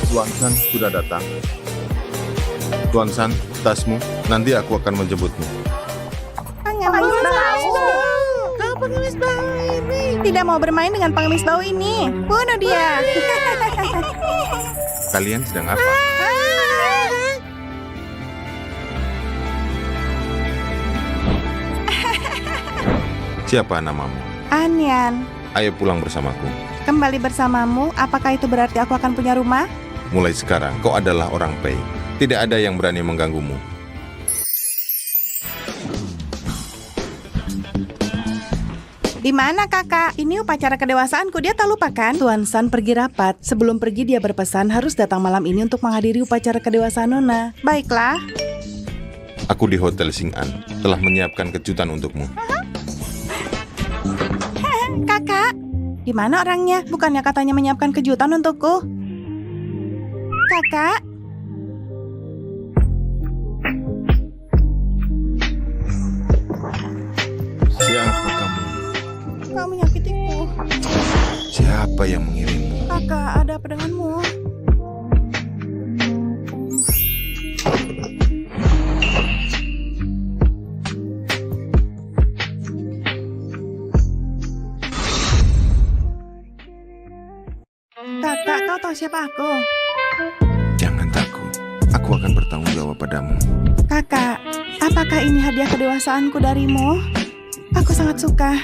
Tuan San sudah datang. Tuan San, tasmu. Nanti aku akan menjemputmu. Pengemis bau. Kau pengemis bau ini. Tidak mau bermain dengan pengemis bau ini. Bunuh dia. Kalian sedang apa? Siapa namamu? Anyan, Ayo pulang bersamaku. kembali bersamamu. Apakah itu berarti aku akan punya rumah? Mulai sekarang, kau adalah orang Pei. Tidak ada yang berani mengganggumu. Di mana kakak? Ini upacara kedewasaanku, dia tak lupa kan? Tuan San pergi rapat. Sebelum pergi dia berpesan harus datang malam ini untuk menghadiri upacara kedewasaan Nona. Baiklah. Aku di Hotel Xing'an telah menyiapkan kejutan untukmu. Kakak, di mana orangnya? Bukannya katanya menyiapkan kejutan untukku? Kakak, Siapa kamu? kau menyakitiku. Siapa yang mengirimmu? Kakak, ada apa denganmu? Kakak, kau tahu siapa aku? Jangan takut. Aku akan bertanggung jawab padamu. Kakak, apakah ini hadiah kedewasaanku darimu? Aku sangat suka.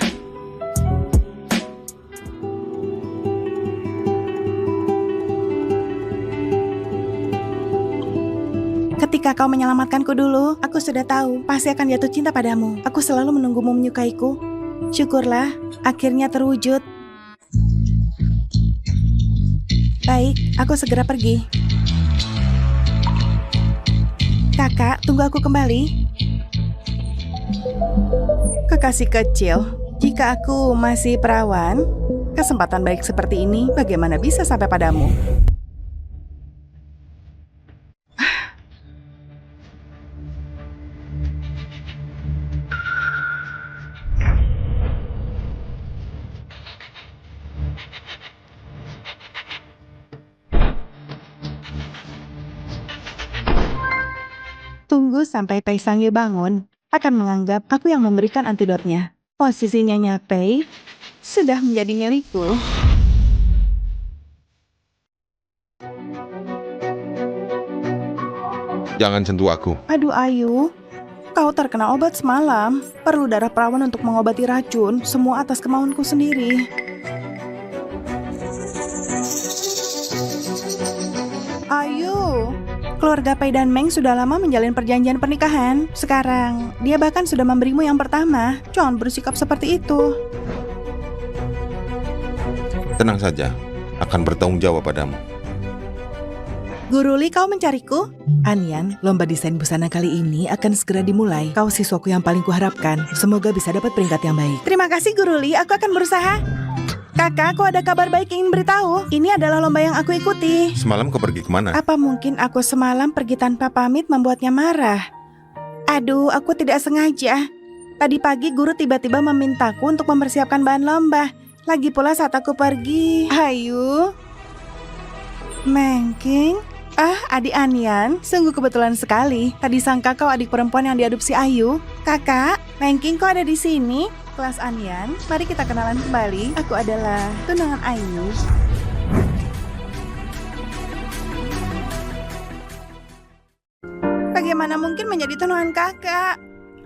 Ketika kau menyelamatkanku dulu, aku sudah tahu pasti akan jatuh cinta padamu. Aku selalu menunggumu menyukaiku. Syukurlah, akhirnya terwujud. Baik, aku segera pergi. Kakak, tunggu aku kembali. Kekasih kecil, jika aku masih perawan, kesempatan baik seperti ini bagaimana bisa sampai padamu? Tunggu sampai Pei Sangye bangun, akan menganggap aku yang memberikan antidotnya. Posisinya Pei sudah menjadi milikku. Jangan sentuh aku. Aduh Ayu, kau terkena obat semalam. Perlu darah perawan untuk mengobati racun, semua atas kemauanku sendiri. Ayu, keluarga Pei dan Meng sudah lama menjalin perjanjian pernikahan. Sekarang, dia bahkan sudah memberimu yang pertama. Jangan bersikap seperti itu. Tenang saja. Akan bertanggung jawab padamu. Guru Li, kau mencariku? Anyan, lomba desain busana kali ini akan segera dimulai. Kau siswaku yang paling kuharapkan. Semoga bisa dapat peringkat yang baik. Terima kasih Guru Li, aku akan berusaha. Kakak, aku ada kabar baik yang ingin beritahu. Ini adalah lomba yang aku ikuti. Semalam kau pergi kemana? Apa mungkin aku semalam pergi tanpa pamit membuatnya marah? Aduh, aku tidak sengaja. Tadi pagi guru tiba-tiba memintaku untuk mempersiapkan bahan lomba. Lagi pula saat aku pergi. Ayu, Mengking. Adik Anyan, sungguh kebetulan sekali. Tadi sangka kau adik perempuan yang diadopsi Ayu. Kakak, Mengking kau ada di sini? Kelas Anyan, mari kita kenalan kembali. Aku adalah tunangan Ayu. Bagaimana mungkin menjadi tunangan kakak?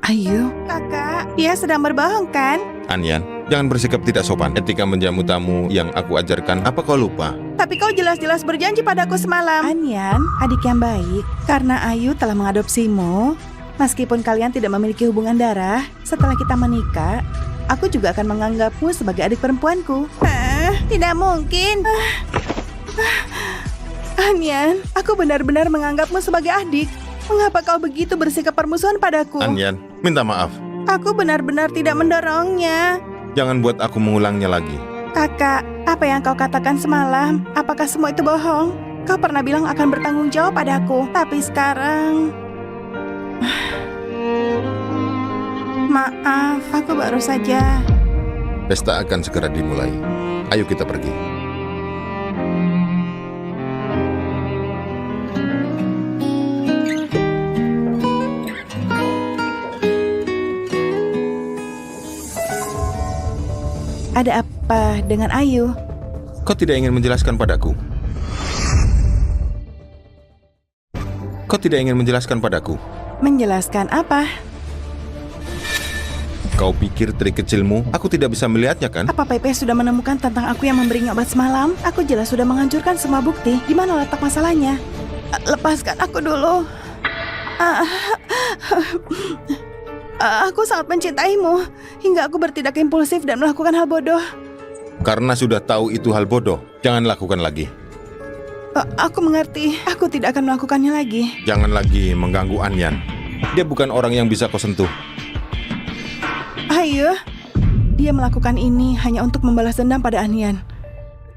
Ayu, kakak, dia sedang berbohong kan? Anyan, jangan bersikap tidak sopan. Etika menjamu tamu yang aku ajarkan, apa kau lupa? Tapi kau jelas-jelas berjanji padaku semalam. Anyan, adik yang baik. Karena Ayu telah mengadopsimu, meskipun kalian tidak memiliki hubungan darah, setelah kita menikah, aku juga akan menganggapmu sebagai adik perempuanku. Tidak mungkin. Anyan, aku benar-benar menganggapmu sebagai adik. Mengapa kau begitu bersikap permusuhan padaku? Anyan, minta maaf. Aku benar-benar tidak mendorongnya. Jangan buat aku mengulangnya lagi. Kakak, apa yang kau katakan semalam? Apakah semua itu bohong? Kau pernah bilang akan bertanggung jawab padaku, tapi sekarang... Maaf, aku baru saja... Pesta akan segera dimulai. Ayo kita pergi. Ada apa dengan Ayu? Kau tidak ingin menjelaskan padaku? Kau tidak ingin menjelaskan padaku? Menjelaskan apa? Kau pikir trik kecilmu, aku tidak bisa melihatnya kan? Apa Pepe sudah menemukan tentang aku yang memberinya obat semalam? Aku jelas sudah menghancurkan semua bukti. Di mana letak masalahnya? Lepaskan aku dulu. Aku sangat mencintaimu, hingga aku bertindak impulsif dan melakukan hal bodoh. Karena sudah tahu itu hal bodoh, jangan lakukan lagi. Aku mengerti, aku tidak akan melakukannya lagi. Jangan lagi mengganggu Anyan. Dia bukan orang yang bisa kau sentuh. Ayo, dia melakukan ini hanya untuk membalas dendam pada Anyan.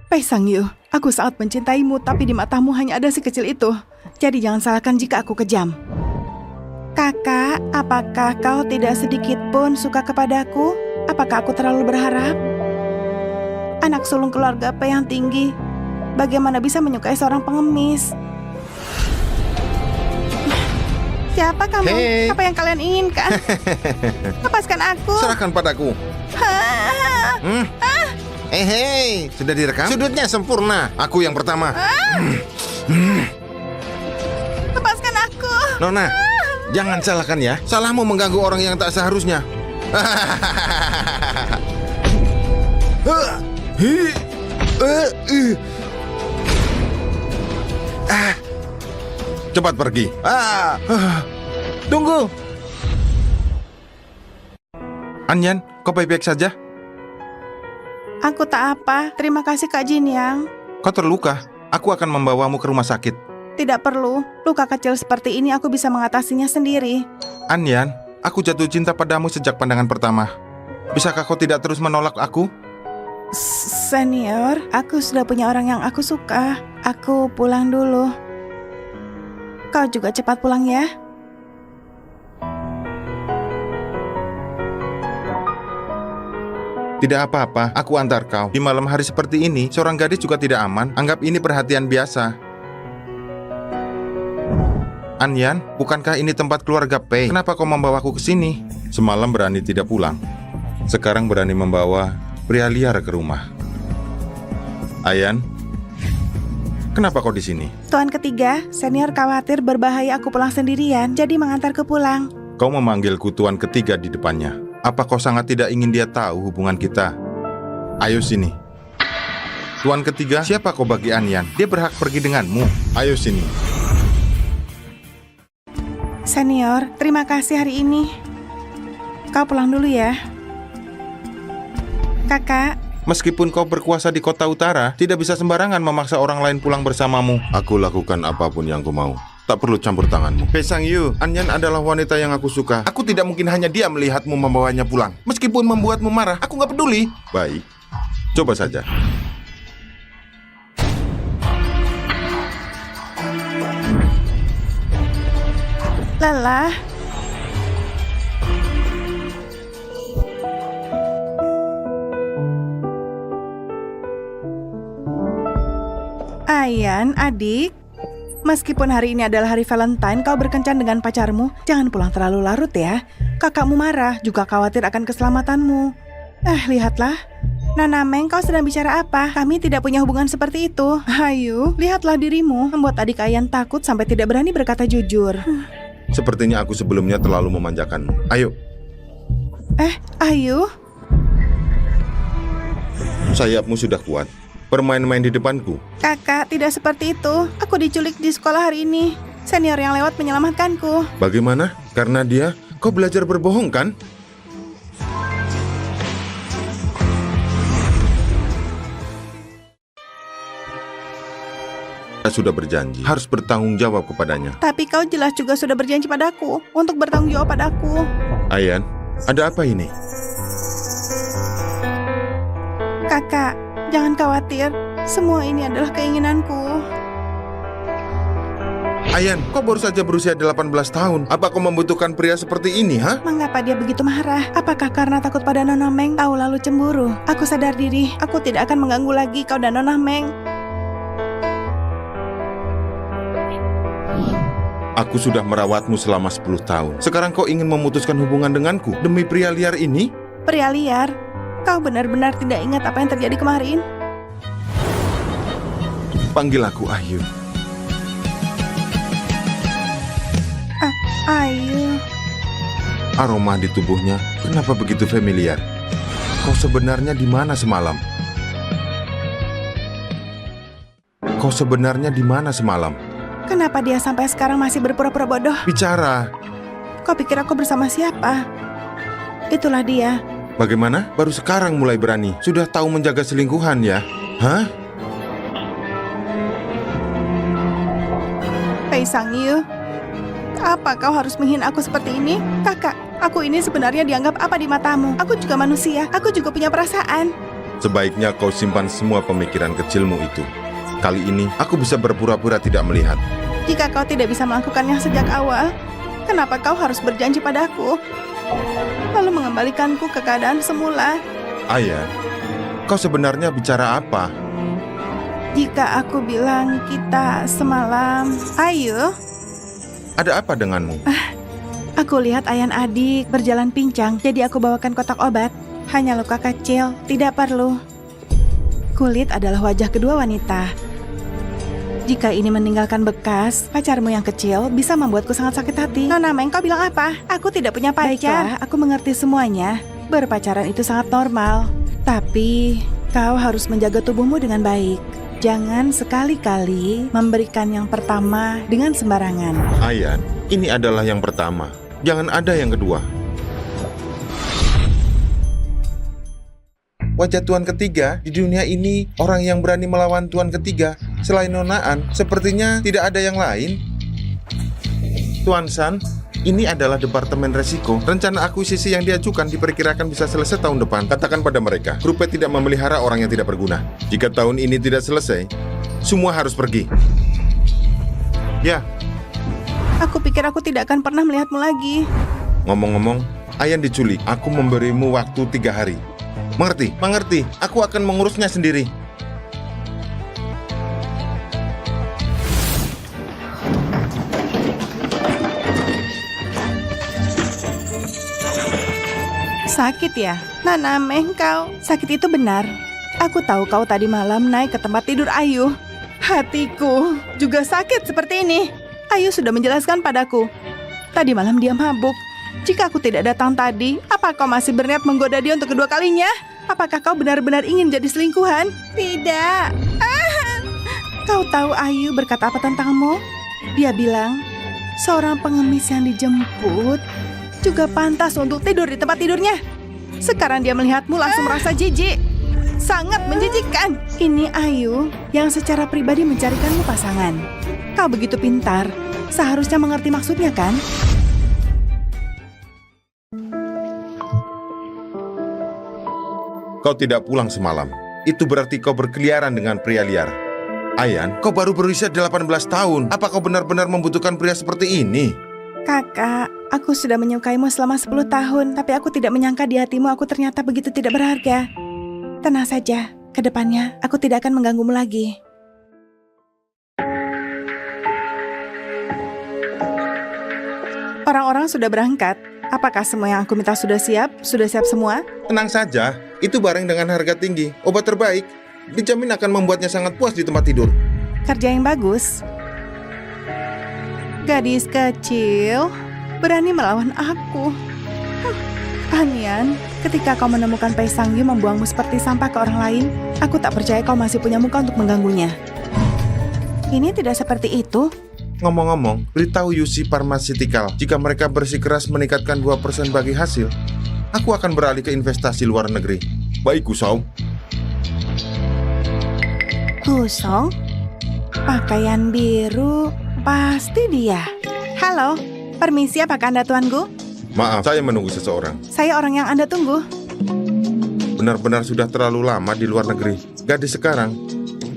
Pei Sangyu, aku sangat mencintaimu, tapi di matamu hanya ada si kecil itu. Jadi jangan salahkan jika aku kejam. Kakak, apakah kau tidak sedikit pun suka kepadaku? Apakah aku terlalu berharap? Anak sulung keluarga Pei yang tinggi, bagaimana bisa menyukai seorang pengemis? Siapa kamu? Hei. Apa yang kalian inginkan? Lepaskan aku. Serahkan padaku. Hei, sudah direkam? Sudutnya sempurna. Aku yang pertama. Lepaskan aku. Nona, jangan salahkan ya. Salahmu mengganggu orang yang tak seharusnya. Cepat pergi. Tunggu. Anyan, kau baik-baik saja? Aku tak apa. Terima kasih Kak Jin Yang. Kau terluka. Aku akan membawamu ke rumah sakit. Tidak perlu. Luka kecil seperti ini aku bisa mengatasinya sendiri. Anyan, aku jatuh cinta padamu sejak pandangan pertama. Bisakah kau tidak terus menolak aku? Senior, aku sudah punya orang yang aku suka. Aku pulang dulu. Kau juga cepat pulang ya. Tidak apa-apa, aku antar kau. Di malam hari seperti ini, seorang gadis juga tidak aman. Anggap ini perhatian biasa. Anyan, bukankah ini tempat keluarga Pei? Kenapa kau membawaku ke sini? Semalam berani tidak pulang. Sekarang berani membawa pria liar ke rumah. Ayan, kenapa kau di sini? Tuan ketiga, senior khawatir berbahaya aku pulang sendirian, jadi mengantarku pulang. Kau memanggilku tuan ketiga di depannya. Apa kau sangat tidak ingin dia tahu hubungan kita? Ayo sini. Tuan ketiga, siapa kau bagi Anyan? Dia berhak pergi denganmu. Ayo sini. Senior, terima kasih hari ini. Kau pulang dulu ya. Kakak. Meskipun kau berkuasa di kota utara, tidak bisa sembarangan memaksa orang lain pulang bersamamu. Aku lakukan apapun yang ku mau. Tak perlu campur tanganmu. Pei Sangyu, Anyan adalah wanita yang aku suka. Aku tidak mungkin hanya dia melihatmu membawanya pulang. Meskipun membuatmu marah, aku nggak peduli. Baik, coba saja. Lelah. Ayan, adik. Meskipun hari ini adalah hari Valentine, kau berkencan dengan pacarmu. Jangan pulang terlalu larut ya. Kakakmu marah, juga khawatir akan keselamatanmu. Lihatlah. Nona Meng, kau sedang bicara apa? Kami tidak punya hubungan seperti itu. Ayu, lihatlah dirimu. Membuat adik Ayan takut sampai tidak berani berkata jujur. Sepertinya aku sebelumnya terlalu memanjakanmu. Ayo. Ayu. Sayapmu sudah kuat. Bermain-main di depanku. Kakak, tidak seperti itu. Aku diculik di sekolah hari ini. Senior yang lewat menyelamatkanku. Bagaimana? Karena dia, kau belajar berbohong kan? Kita sudah berjanji, harus bertanggung jawab kepadanya. Tapi kau jelas juga sudah berjanji padaku untuk bertanggung jawab padaku. Ayan, ada apa ini? Kakak, jangan khawatir. Semua ini adalah keinginanku. Ayan, kau baru saja berusia 18 tahun. Apa kau membutuhkan pria seperti ini, ha? Mengapa dia begitu marah? Apakah karena takut pada Nona Meng? Tahu lalu cemburu. Aku sadar diri. Aku tidak akan mengganggu lagi kau dan Nona Meng. Aku sudah merawatmu selama 10 tahun. Sekarang kau ingin memutuskan hubungan denganku demi pria liar ini? Pria liar? Kau benar-benar tidak ingat apa yang terjadi kemarin? Panggil aku Ayu. Ayu. Aroma di tubuhnya kenapa begitu familiar? Kau sebenarnya di mana semalam? Kau sebenarnya di mana semalam? Kenapa dia sampai sekarang masih berpura-pura bodoh? Bicara. Kau pikir aku bersama siapa? Itulah dia. Bagaimana? Baru sekarang mulai berani. Sudah tahu menjaga selingkuhan ya? Hah? Pei Sang-yu, apa kau harus menghina aku seperti ini? Kakak, aku ini sebenarnya dianggap apa di matamu? Aku juga manusia, aku juga punya perasaan. Sebaiknya kau simpan semua pemikiran kecilmu itu. Kali ini aku bisa berpura-pura tidak melihat. Jika kau tidak bisa melakukannya sejak awal, kenapa kau harus berjanji padaku? Lalu mengembalikanku ke keadaan semula. Ayan, kau sebenarnya bicara apa? Jika aku bilang kita semalam, Ayu, Ada apa denganmu? aku lihat Ayan adik berjalan pincang, jadi aku bawakan kotak obat. Hanya luka kecil, tidak perlu. Kulit adalah wajah kedua wanita. Jika ini meninggalkan bekas, pacarmu yang kecil bisa membuatku sangat sakit hati. Nona Meng, kau bilang apa? Aku tidak punya pacar. Baiklah, aku mengerti semuanya. Berpacaran itu sangat normal. Tapi, kau harus menjaga tubuhmu dengan baik. Jangan sekali-kali memberikan yang pertama dengan sembarangan. Ayan, ini adalah yang pertama. Jangan ada yang kedua. Wajah tuan ketiga di dunia ini, orang yang berani melawan tuan ketiga selain Nonaan, sepertinya tidak ada yang lain. Tuan San, ini adalah departemen resiko. Rencana akuisisi yang diajukan diperkirakan bisa selesai tahun depan. Katakan pada mereka, Grupet tidak memelihara orang yang tidak berguna. Jika tahun ini tidak selesai, semua harus pergi. Ya, Aku pikir aku tidak akan pernah melihatmu lagi. ngomong-ngomong, Ayan diculik. Aku memberimu waktu 3 hari. Mengerti? Mengerti. Aku akan mengurusnya sendiri. Sakit ya? Nona Meng, kau sakit itu benar. Aku tahu kau tadi malam naik ke tempat tidur Ayu. Hatiku juga sakit seperti ini. Ayu sudah menjelaskan padaku. Tadi malam dia mabuk. Jika aku tidak datang tadi, apa kau masih berniat menggoda dia untuk kedua kalinya? Apakah kau benar-benar ingin jadi selingkuhan? Tidak. Kau tahu Ayu berkata apa tentangmu? Dia bilang, seorang pengemis yang dijemput juga pantas untuk tidur di tempat tidurnya. Sekarang dia melihatmu langsung merasa jijik. Sangat menjijikkan. Ini Ayu yang secara pribadi mencarikanmu pasangan. Kau begitu pintar, seharusnya mengerti maksudnya kan? Kau tidak pulang semalam. Itu berarti kau berkeliaran dengan pria liar. Ayan, kau baru berusia 18 tahun. Apa kau benar-benar membutuhkan pria seperti ini? Kakak, aku sudah menyukaimu selama 10 tahun, tapi aku tidak menyangka di hatimu aku ternyata begitu tidak berharga. Tenang saja, ke depannya aku tidak akan mengganggumu lagi. Orang-orang sudah berangkat. Apakah semua yang aku minta sudah siap? Sudah siap semua? Tenang saja, itu barang dengan harga tinggi. Obat terbaik. Dijamin akan membuatnya sangat puas di tempat tidur. Kerja yang bagus. Gadis kecil berani melawan aku. Anian, ketika kau menemukan Pei Sang-yu membuangmu seperti sampah ke orang lain, aku tak percaya kau masih punya muka untuk mengganggunya. Ini tidak seperti itu. Ngomong-ngomong, beritahu Yusi Pharmaceutical jika mereka bersikeras meningkatkan 2% bagi hasil, aku akan beralih ke investasi luar negeri. Baik, Kusong. Kusong? Pakaian biru, pasti dia. Halo, permisi, apakah Anda tuanku? Maaf, saya menunggu seseorang. Saya orang yang Anda tunggu. Benar-benar sudah terlalu lama di luar negeri. Gadis sekarang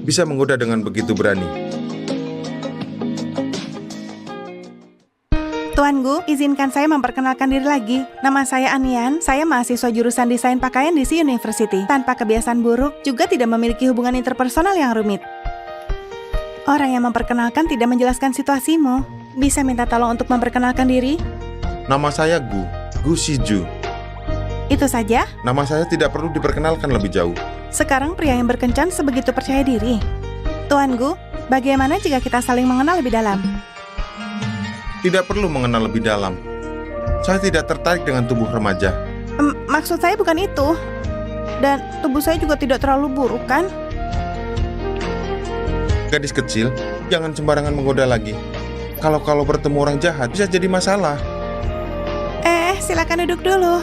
bisa menggoda dengan begitu berani. Tuanku, izinkan saya memperkenalkan diri lagi. Nama saya Anian, saya mahasiswa jurusan desain pakaian di Si University. Tanpa kebiasaan buruk, juga tidak memiliki hubungan interpersonal yang rumit. Orang yang memperkenalkan tidak menjelaskan situasimu. Bisa minta tolong untuk memperkenalkan diri? Nama saya Gu Shiju. Itu saja? Nama saya tidak perlu diperkenalkan lebih jauh. Sekarang pria yang berkencan sebegitu percaya diri. Tuan Gu, bagaimana jika kita saling mengenal lebih dalam? Tidak perlu mengenal lebih dalam. Saya tidak tertarik dengan tubuh remaja. Maksud saya bukan itu. Dan tubuh saya juga tidak terlalu buruk, kan? Gadis kecil, jangan sembarangan menggoda lagi. Kalau bertemu orang jahat, bisa jadi masalah. Silakan duduk dulu.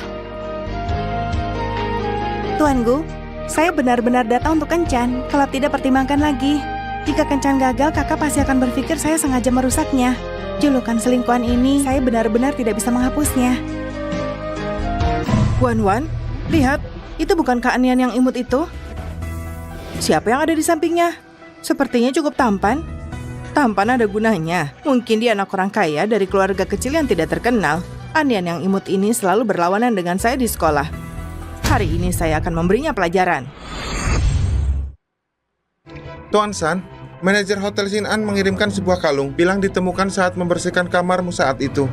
Tuan Gu, saya benar-benar datang untuk kencan. Kalau tidak, pertimbangkan lagi. Jika kencan gagal, kakak pasti akan berpikir saya sengaja merusaknya. Julukan selingkuhan ini, saya benar-benar tidak bisa menghapusnya. Wan, lihat. Itu bukankah Anyan yang imut itu? Siapa yang ada di sampingnya? Sepertinya cukup tampan. Tampan ada gunanya. Mungkin dia anak orang kaya dari keluarga kecil yang tidak terkenal. Anyan yang imut ini selalu berlawanan dengan saya di sekolah. Hari ini saya akan memberinya pelajaran. Tuan San, manajer Hotel Xin An mengirimkan sebuah kalung. Bilang ditemukan saat membersihkan kamarmu saat itu.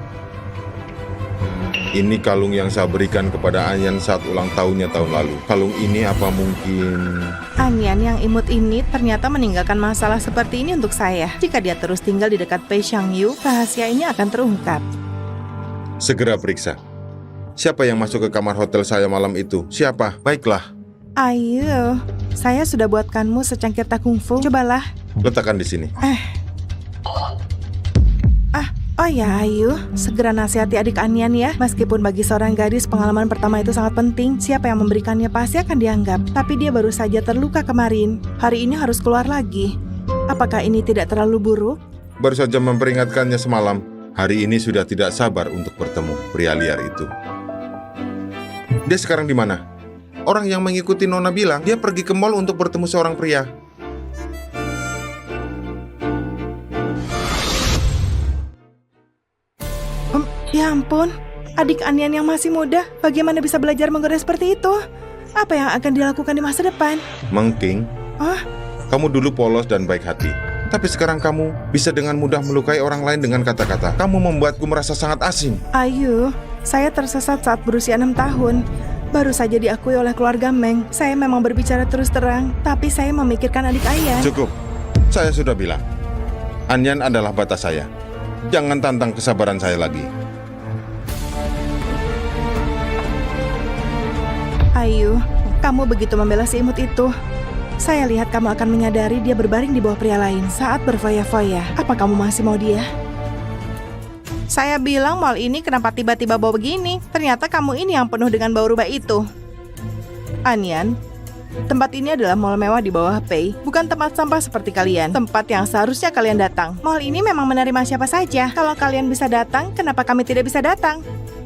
Ini kalung yang saya berikan kepada Anyan saat ulang tahunnya tahun lalu. Kalung ini apa mungkin... Anyan yang imut ini ternyata meninggalkan masalah seperti ini untuk saya. Jika dia terus tinggal di dekat Pei Xiangyu, rahasia ini akan terungkap. Segera periksa. Siapa yang masuk ke kamar hotel saya malam itu? Siapa? Baiklah. Ayo, saya sudah buatkanmu secangkir tak kungfu. Cobalah. Letakkan di sini. Oh ya, Ayu, segera nasihati adik Anyan ya. Meskipun bagi seorang gadis pengalaman pertama itu sangat penting, siapa yang memberikannya pasti akan dianggap. Tapi dia baru saja terluka kemarin. Hari ini harus keluar lagi. Apakah ini tidak terlalu buruk? Baru saja memperingatkannya semalam. Hari ini sudah tidak sabar untuk bertemu pria liar itu. Dia sekarang di mana? Orang yang mengikuti Nona bilang dia pergi ke mall untuk bertemu seorang pria. Ya ampun, adik Anyan yang masih muda, bagaimana bisa belajar menggoda seperti itu? Apa yang akan dilakukan di masa depan? Mengking, kamu dulu polos dan baik hati. Tapi sekarang kamu bisa dengan mudah melukai orang lain dengan kata-kata. Kamu membuatku merasa sangat asing. Ayu, saya tersesat saat berusia 6 tahun. Baru saja diakui oleh keluarga Meng. Saya memang berbicara terus terang, tapi saya memikirkan adik Anyan. Cukup, saya sudah bilang. Anyan adalah batas saya. Jangan tantang kesabaran saya lagi. Ayu, kamu begitu membela si imut itu. Saya lihat kamu akan menyadari dia berbaring di bawah pria lain saat berfoya-foya. Apa kamu masih mau dia? Saya bilang mall ini kenapa tiba-tiba bau begini? Ternyata kamu ini yang penuh dengan bau rubah itu. Anyan, tempat ini adalah mall mewah di bawah Pei, bukan tempat sampah seperti kalian. Tempat yang seharusnya kalian datang. Mall ini memang menerima siapa saja. Kalau kalian bisa datang, kenapa kami tidak bisa datang?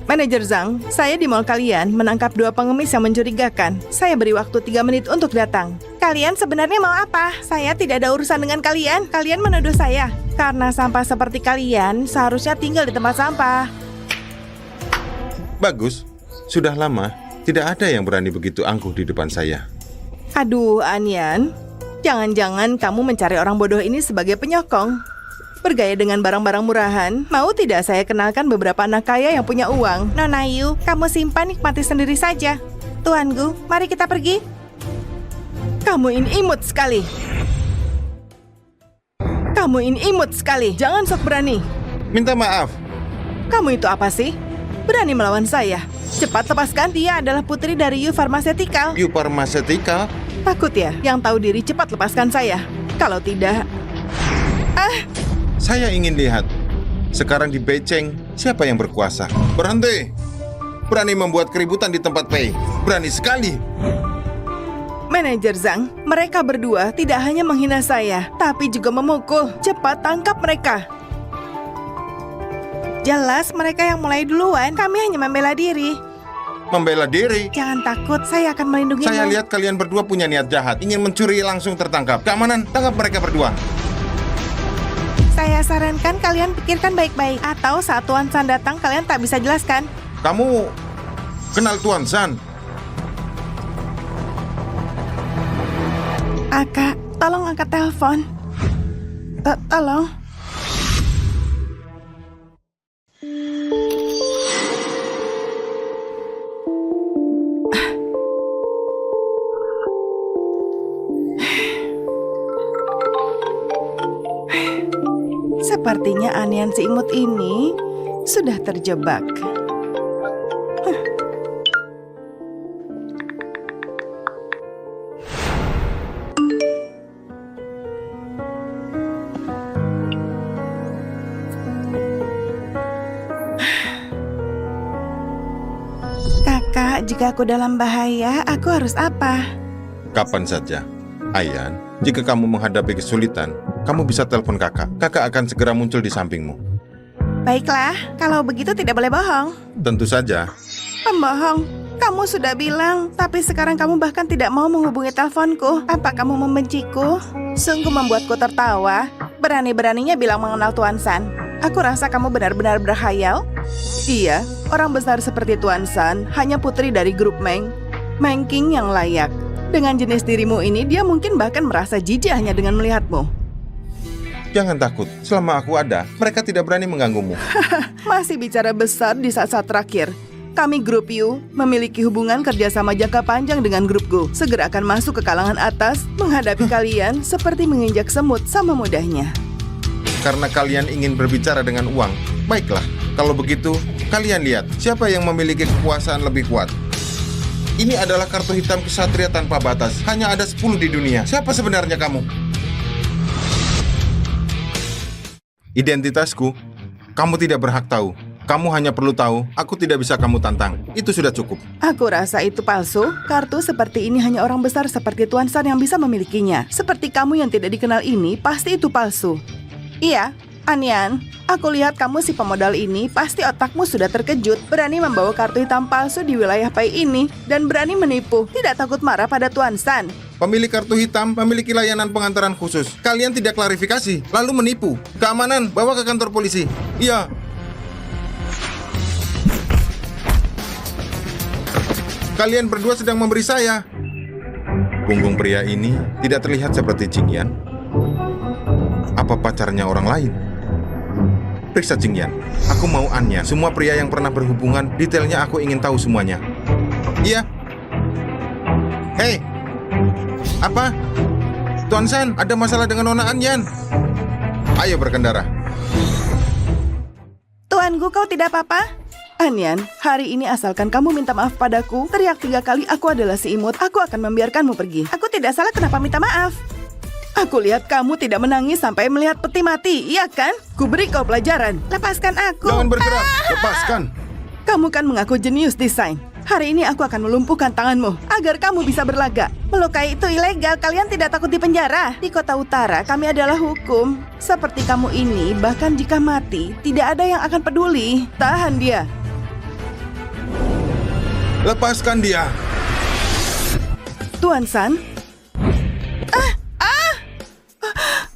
Manajer Zhang, saya di mall kalian menangkap 2 pengemis yang mencurigakan. Saya beri waktu 3 menit untuk datang. Kalian sebenarnya mau apa? Saya tidak ada urusan dengan kalian. Kalian menuduh saya. Karena sampah seperti kalian seharusnya tinggal di tempat sampah. Bagus, sudah lama tidak ada yang berani begitu angkuh di depan saya. Aduh, Anyan. Jangan-jangan kamu mencari orang bodoh ini sebagai penyokong. Bergaya dengan barang-barang murahan. Mau tidak saya kenalkan beberapa anak kaya yang punya uang? Nona Yu, kamu simpan nikmati sendiri saja. Tuan Gu, mari kita pergi. Kamu ini imut sekali. Kamu ini imut sekali. Jangan sok berani. Minta maaf. Kamu itu apa sih? Berani melawan saya. Cepat lepaskan, dia adalah putri dari Yu Pharmaceutical. Yu Pharmaceutical? Takut ya? Yang tahu diri cepat lepaskan saya. Kalau tidak... Saya ingin lihat. Sekarang di Beijing, siapa yang berkuasa? Berhenti! Berani membuat keributan di tempat Pei. Berani sekali. Manajer Zhang, mereka berdua tidak hanya menghina saya, tapi juga memukul. Cepat tangkap mereka. Jelas mereka yang mulai duluan. Kami hanya membela diri. Membela diri? Jangan takut, saya akan melindungimu. Saya lihat kalian berdua punya niat jahat. Ingin mencuri langsung tertangkap. Keamanan, tangkap mereka berdua. Saya sarankan kalian pikirkan baik-baik. Atau saat Tuan San datang, kalian tak bisa jelaskan. Kamu kenal Tuan San? Kak, tolong angkat telepon. Tolong. Sepertinya Anyan si imut ini sudah terjebak. Kakak, jika aku dalam bahaya, aku harus apa? Kapan saja. Ayan, jika kamu menghadapi kesulitan, kamu bisa telepon kakak. Kakak akan segera muncul di sampingmu. Baiklah, kalau begitu tidak boleh bohong. Tentu saja. Pembohong, kamu sudah bilang, tapi sekarang kamu bahkan tidak mau menghubungi teleponku. Apa kamu membenciku? Sungguh membuatku tertawa. Berani-beraninya bilang mengenal Tuan San. Aku rasa kamu benar-benar berkhayal. Iya, orang besar seperti Tuan San hanya putri dari grup Meng King yang layak. Dengan jenis dirimu ini, dia mungkin bahkan merasa jijik hanya dengan melihatmu. Jangan takut, selama aku ada, mereka tidak berani mengganggumu. Masih bicara besar di saat-saat terakhir. Kami grup You memiliki hubungan kerjasama jangka panjang dengan grup Go. Segera akan masuk ke kalangan atas, menghadapi kalian seperti menginjak semut sama mudahnya. Karena kalian ingin berbicara dengan uang, baiklah. Kalau begitu, kalian lihat siapa yang memiliki kekuasaan lebih kuat. Ini adalah kartu hitam kesatria tanpa batas. Hanya ada 10 di dunia. Siapa sebenarnya kamu? Identitasku, kamu tidak berhak tahu. Kamu hanya perlu tahu, aku tidak bisa kamu tantang. Itu sudah cukup. Aku rasa itu palsu. Kartu seperti ini hanya orang besar seperti Tuan San yang bisa memilikinya. Seperti kamu yang tidak dikenal ini, pasti itu palsu. Iya, Anyan, aku lihat kamu si pemodal ini, pasti otakmu sudah terkejut. Berani membawa kartu hitam palsu di wilayah Pai ini, dan berani menipu. Tidak takut marah pada Tuan San. Pemilik kartu hitam memiliki layanan pengantaran khusus. Kalian tidak klarifikasi, lalu menipu. Keamanan, bawa ke kantor polisi. Iya. Kalian berdua sedang memberi saya. Punggung pria ini tidak terlihat seperti Jingyan. Apa pacarnya orang lain? Periksa Jingyan. Aku mau Anya. Semua pria yang pernah berhubungan, detailnya aku ingin tahu semuanya. Iya. Hei. Apa? Tuan San, ada masalah dengan Nona Anyan. Ayo berkendara. Tuanku, kau tidak apa-apa? Anyan, hari ini asalkan kamu minta maaf padaku, teriak 3 kali aku adalah si imut, aku akan membiarkanmu pergi. Aku tidak salah, kenapa minta maaf? Aku lihat kamu tidak menangis sampai melihat peti mati, iya kan? Ku beri kau pelajaran. Lepaskan aku. Jangan bergerak, lepaskan. Kamu kan mengaku jenius desain. Hari ini aku akan melumpuhkan tanganmu agar kamu bisa berlagak. Melukai itu ilegal, kalian tidak takut dipenjara. Di kota utara kami adalah hukum. Seperti kamu ini, bahkan jika mati, tidak ada yang akan peduli. Tahan dia. Lepaskan dia. Tuan San.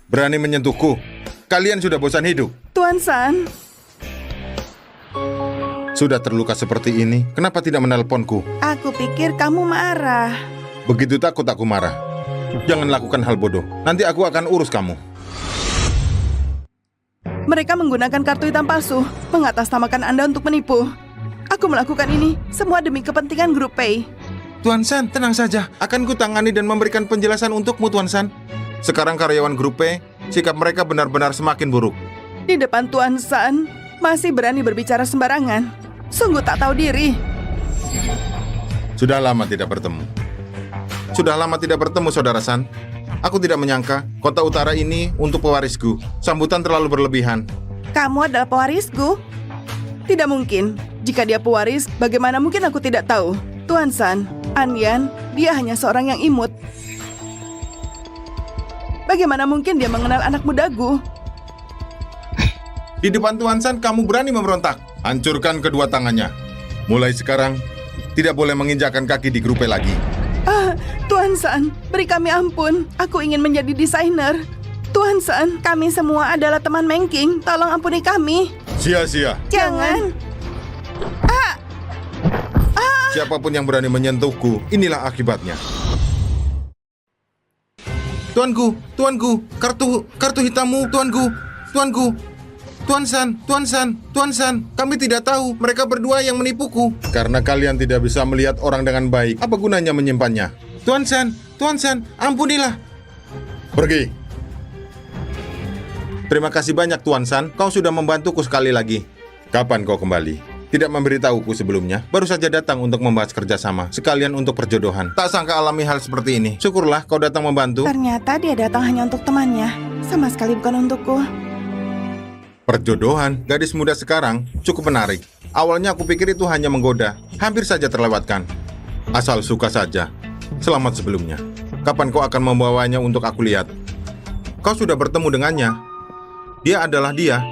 Berani menyentuhku. Kalian sudah bosan hidup. Tuan San. Sudah terluka seperti ini, kenapa tidak menelponku? Aku pikir kamu marah. Begitu takut aku marah. Jangan lakukan hal bodoh. Nanti aku akan urus kamu. Mereka menggunakan kartu hitam palsu, mengatasnamakan Anda untuk menipu. Aku melakukan ini semua demi kepentingan grup Pei. Tuan San, tenang saja. Akan kutangani dan memberikan penjelasan untukmu, Tuan San. Sekarang karyawan grup P, sikap mereka benar-benar semakin buruk. Di depan Tuan San, masih berani berbicara sembarangan. Sungguh tak tahu diri. Sudah lama tidak bertemu. Saudara San. Aku tidak menyangka kota utara ini untuk pewarisku. Sambutan terlalu berlebihan. Kamu adalah pewarisku? Tidak mungkin. Jika dia pewaris, bagaimana mungkin aku tidak tahu? Tuan San, Anyan, dia hanya seorang yang imut. Bagaimana mungkin dia mengenal anak mudaku? Di depan Tuan San, kamu berani memberontak. Hancurkan kedua tangannya. Mulai sekarang, tidak boleh menginjakkan kaki di grup P lagi. Tuan San, beri kami ampun. Aku ingin menjadi desainer. Tuan San, kami semua adalah teman Meng King. Tolong ampuni kami. Sia-sia. Jangan. Siapapun yang berani menyentuhku, inilah akibatnya. Tuanku, kartu hitammu, tuanku. Tuan San, kami tidak tahu mereka berdua yang menipuku. Karena kalian tidak bisa melihat orang dengan baik, apa gunanya menyimpannya? Tuan San, ampunilah. Pergi. Terima kasih banyak Tuan San, kau sudah membantuku sekali lagi. Kapan kau kembali? Tidak memberitahuku sebelumnya, baru saja datang untuk membahas kerjasama, sekalian untuk perjodohan. Tak sangka alami hal seperti ini. Syukurlah kau datang membantu. Ternyata dia datang hanya untuk temannya, sama sekali bukan untukku. Perjodohan, gadis muda sekarang cukup menarik. Awalnya aku pikir itu hanya menggoda, hampir saja terlewatkan. Asal suka saja. Selamat sebelumnya. Kapan kau akan membawanya untuk aku lihat? Kau sudah bertemu dengannya. Dia adalah dia.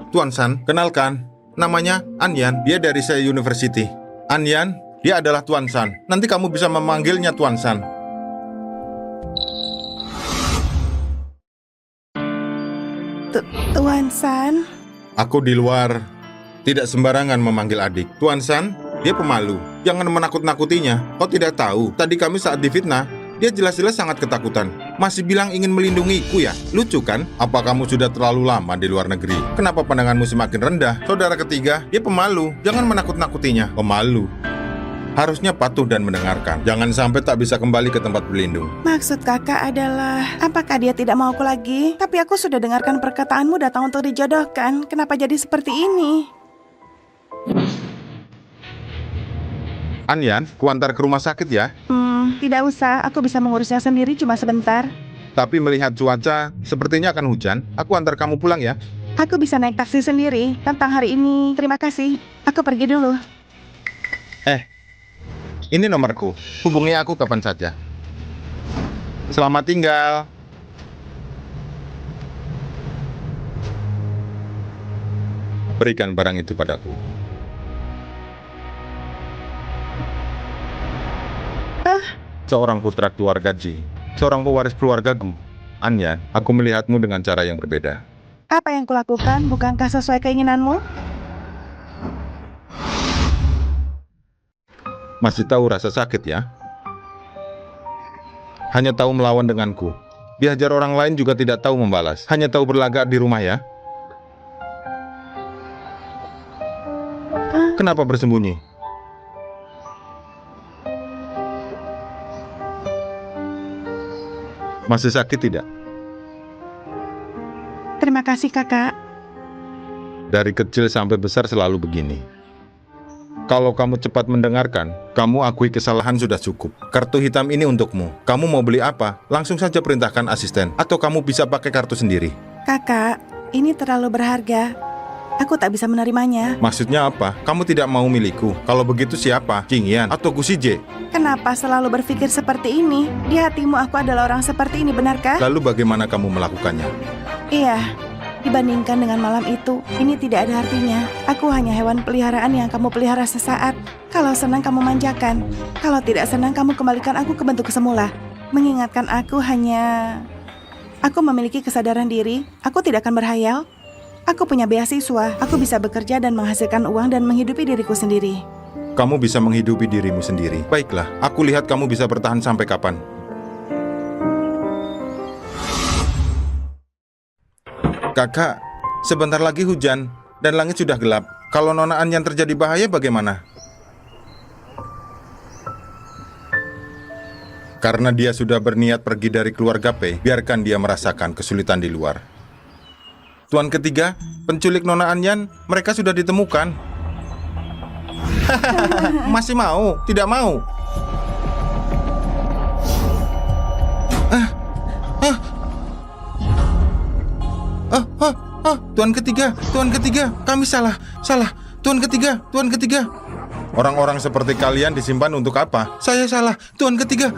Tuan San, kenalkan. Namanya Anyan, dia dari Sei University. Anyan, dia adalah Tuan San. Nanti kamu bisa memanggilnya Tuan San. Tuan San? Aku di luar tidak sembarangan memanggil adik. Tuan San, dia pemalu. Jangan menakut-nakutinya. Kau tidak tahu, tadi kami saat difitnah, dia jelas-jelas sangat ketakutan. Masih bilang ingin melindungiku ya? Lucu kan? Apa kamu sudah terlalu lama di luar negeri? Kenapa pandanganmu semakin rendah? Saudara ketiga, dia pemalu. Jangan menakut-nakutinya. Pemalu. Harusnya patuh dan mendengarkan. Jangan sampai tak bisa kembali ke tempat berlindung. Maksud kakak adalah, apakah dia tidak mau aku lagi? Tapi aku sudah dengarkan perkataanmu datang untuk dijodohkan. Kenapa jadi seperti ini? Anyan, kuantar ke rumah sakit ya. Tidak usah, aku bisa mengurusnya sendiri cuma sebentar. Tapi melihat cuaca, sepertinya akan hujan. Aku antar kamu pulang ya. Aku bisa naik taksi sendiri. Tentang hari ini, terima kasih. Aku pergi dulu. Ini nomorku. Hubungi aku kapan saja. Selamat tinggal. Berikan barang itu padaku. Seorang putra keluarga Ji. Seorang pewaris keluargaku. Anya, aku melihatmu dengan cara yang berbeda. Apa yang kulakukan bukankah sesuai keinginanmu? Masih tahu rasa sakit ya? Hanya tahu melawan denganku. Diajar orang lain juga tidak tahu membalas. Hanya tahu berlagak di rumah ya? Kenapa bersembunyi? Masih sakit tidak? Terima kasih kakak. Dari kecil sampai besar selalu begini. Kalau kamu cepat mendengarkan, kamu akui kesalahan sudah cukup. Kartu hitam ini untukmu. Kamu mau beli apa? Langsung saja perintahkan asisten. Atau kamu bisa pakai kartu sendiri. Kakak, ini terlalu berharga. Aku tak bisa menerimanya. Maksudnya apa? Kamu tidak mau milikku. Kalau begitu siapa? Qingyan atau Gusije? Kenapa selalu berpikir seperti ini? Di hatimu aku adalah orang seperti ini, benarkah? Lalu bagaimana kamu melakukannya? Iya, dibandingkan dengan malam itu, ini tidak ada artinya. Aku hanya hewan peliharaan yang kamu pelihara sesaat. Kalau senang kamu manjakan. Kalau tidak senang kamu kembalikan aku ke bentuk semula. Mengingatkan aku hanya... Aku memiliki kesadaran diri, aku tidak akan berhayal. Aku punya beasiswa, aku bisa bekerja dan menghasilkan uang dan menghidupi diriku sendiri. Kamu bisa menghidupi dirimu sendiri. Baiklah, aku lihat kamu bisa bertahan sampai kapan. Kakak, sebentar lagi hujan dan langit sudah gelap. Kalau Nona Anyan terjadi bahaya bagaimana? Karena dia sudah berniat pergi dari keluarga Pei, biarkan dia merasakan kesulitan di luar. Tuan ketiga, penculik Nona Anyan, mereka sudah ditemukan. Masih mau? Tidak mau? Tuan ketiga, kami salah. Tuan ketiga. Orang-orang seperti kalian disimpan untuk apa? Saya salah, Tuan ketiga.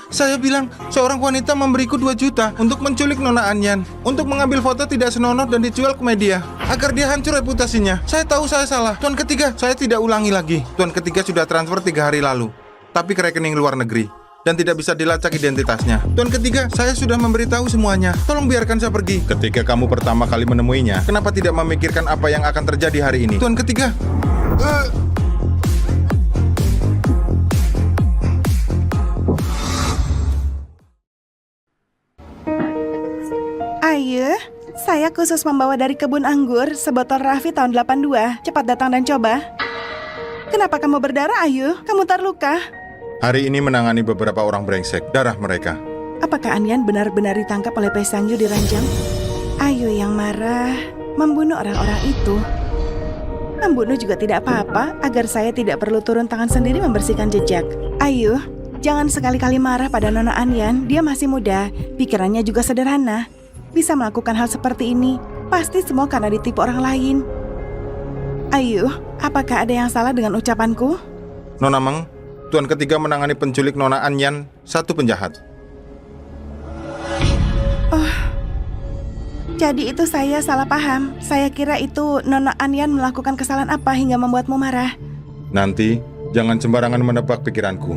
Saya bilang seorang wanita memberiku 2 juta untuk menculik Nona Anyan, untuk mengambil foto tidak senonoh dan dijual ke media, agar dia hancur reputasinya. Saya tahu saya salah. Tuan ketiga, saya tidak ulangi lagi. Tuan ketiga sudah transfer 3 hari lalu, tapi ke rekening luar negeri, dan tidak bisa dilacak identitasnya. Tuan ketiga, saya sudah memberitahu semuanya. Tolong biarkan saya pergi. Ketika kamu pertama kali menemuinya, kenapa tidak memikirkan apa yang akan terjadi hari ini? Tuan ketiga. Ayo, saya khusus membawa dari kebun anggur sebotol Raffi tahun 82. Cepat datang dan coba. Kenapa kamu berdarah, Ayu? Kamu terluka? Hari ini menangani beberapa orang brengsek, darah mereka. Apakah Anyan benar-benar ditangkap oleh Pei Sang Yu di ranjang? Ayu yang marah, membunuh orang-orang itu. Membunuh juga tidak apa-apa, agar saya tidak perlu turun tangan sendiri membersihkan jejak. Ayu, jangan sekali-kali marah pada Nona Anyan, dia masih muda, pikirannya juga sederhana. Bisa melakukan hal seperti ini, pasti semua karena ditipu orang lain. Ayu, apakah ada yang salah dengan ucapanku? Nona Meng, Tuan ketiga menangani penculik Nona Anyan, satu penjahat. Jadi itu saya salah paham. Saya kira itu Nona Anyan melakukan kesalahan apa hingga membuatmu marah. Nanti, jangan sembarangan menebak pikiranku.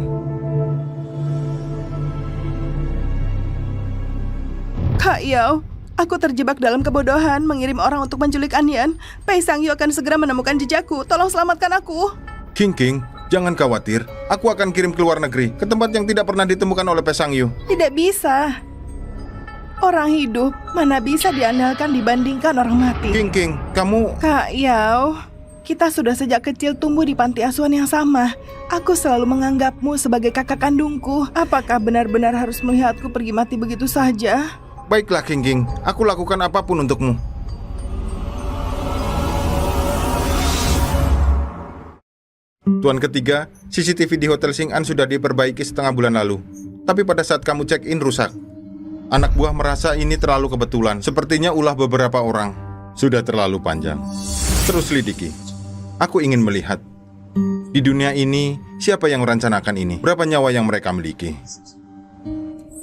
Kak Yao, aku terjebak dalam kebodohan mengirim orang untuk menculik Anyan. Pei Sang Yu akan segera menemukan jejakku. Tolong selamatkan aku. King, jangan khawatir. Aku akan kirim ke luar negeri, ke tempat yang tidak pernah ditemukan oleh Pei Sang Yu. Tidak bisa. Orang hidup mana bisa diandalkan dibandingkan orang mati. King, kamu... Kak Yao, kita sudah sejak kecil tumbuh di panti asuhan yang sama. Aku selalu menganggapmu sebagai kakak kandungku. Apakah benar-benar harus melihatku pergi mati begitu saja? Baiklah King, aku lakukan apapun untukmu. Tuan ketiga, CCTV di Hotel Sing An sudah diperbaiki setengah bulan lalu. Tapi pada saat kamu check-in rusak. Anak buah merasa ini terlalu kebetulan. Sepertinya ulah beberapa orang. Sudah terlalu panjang. Terus lidiki. Aku ingin melihat. Di dunia ini, siapa yang merancanakan ini? Berapa nyawa yang mereka miliki?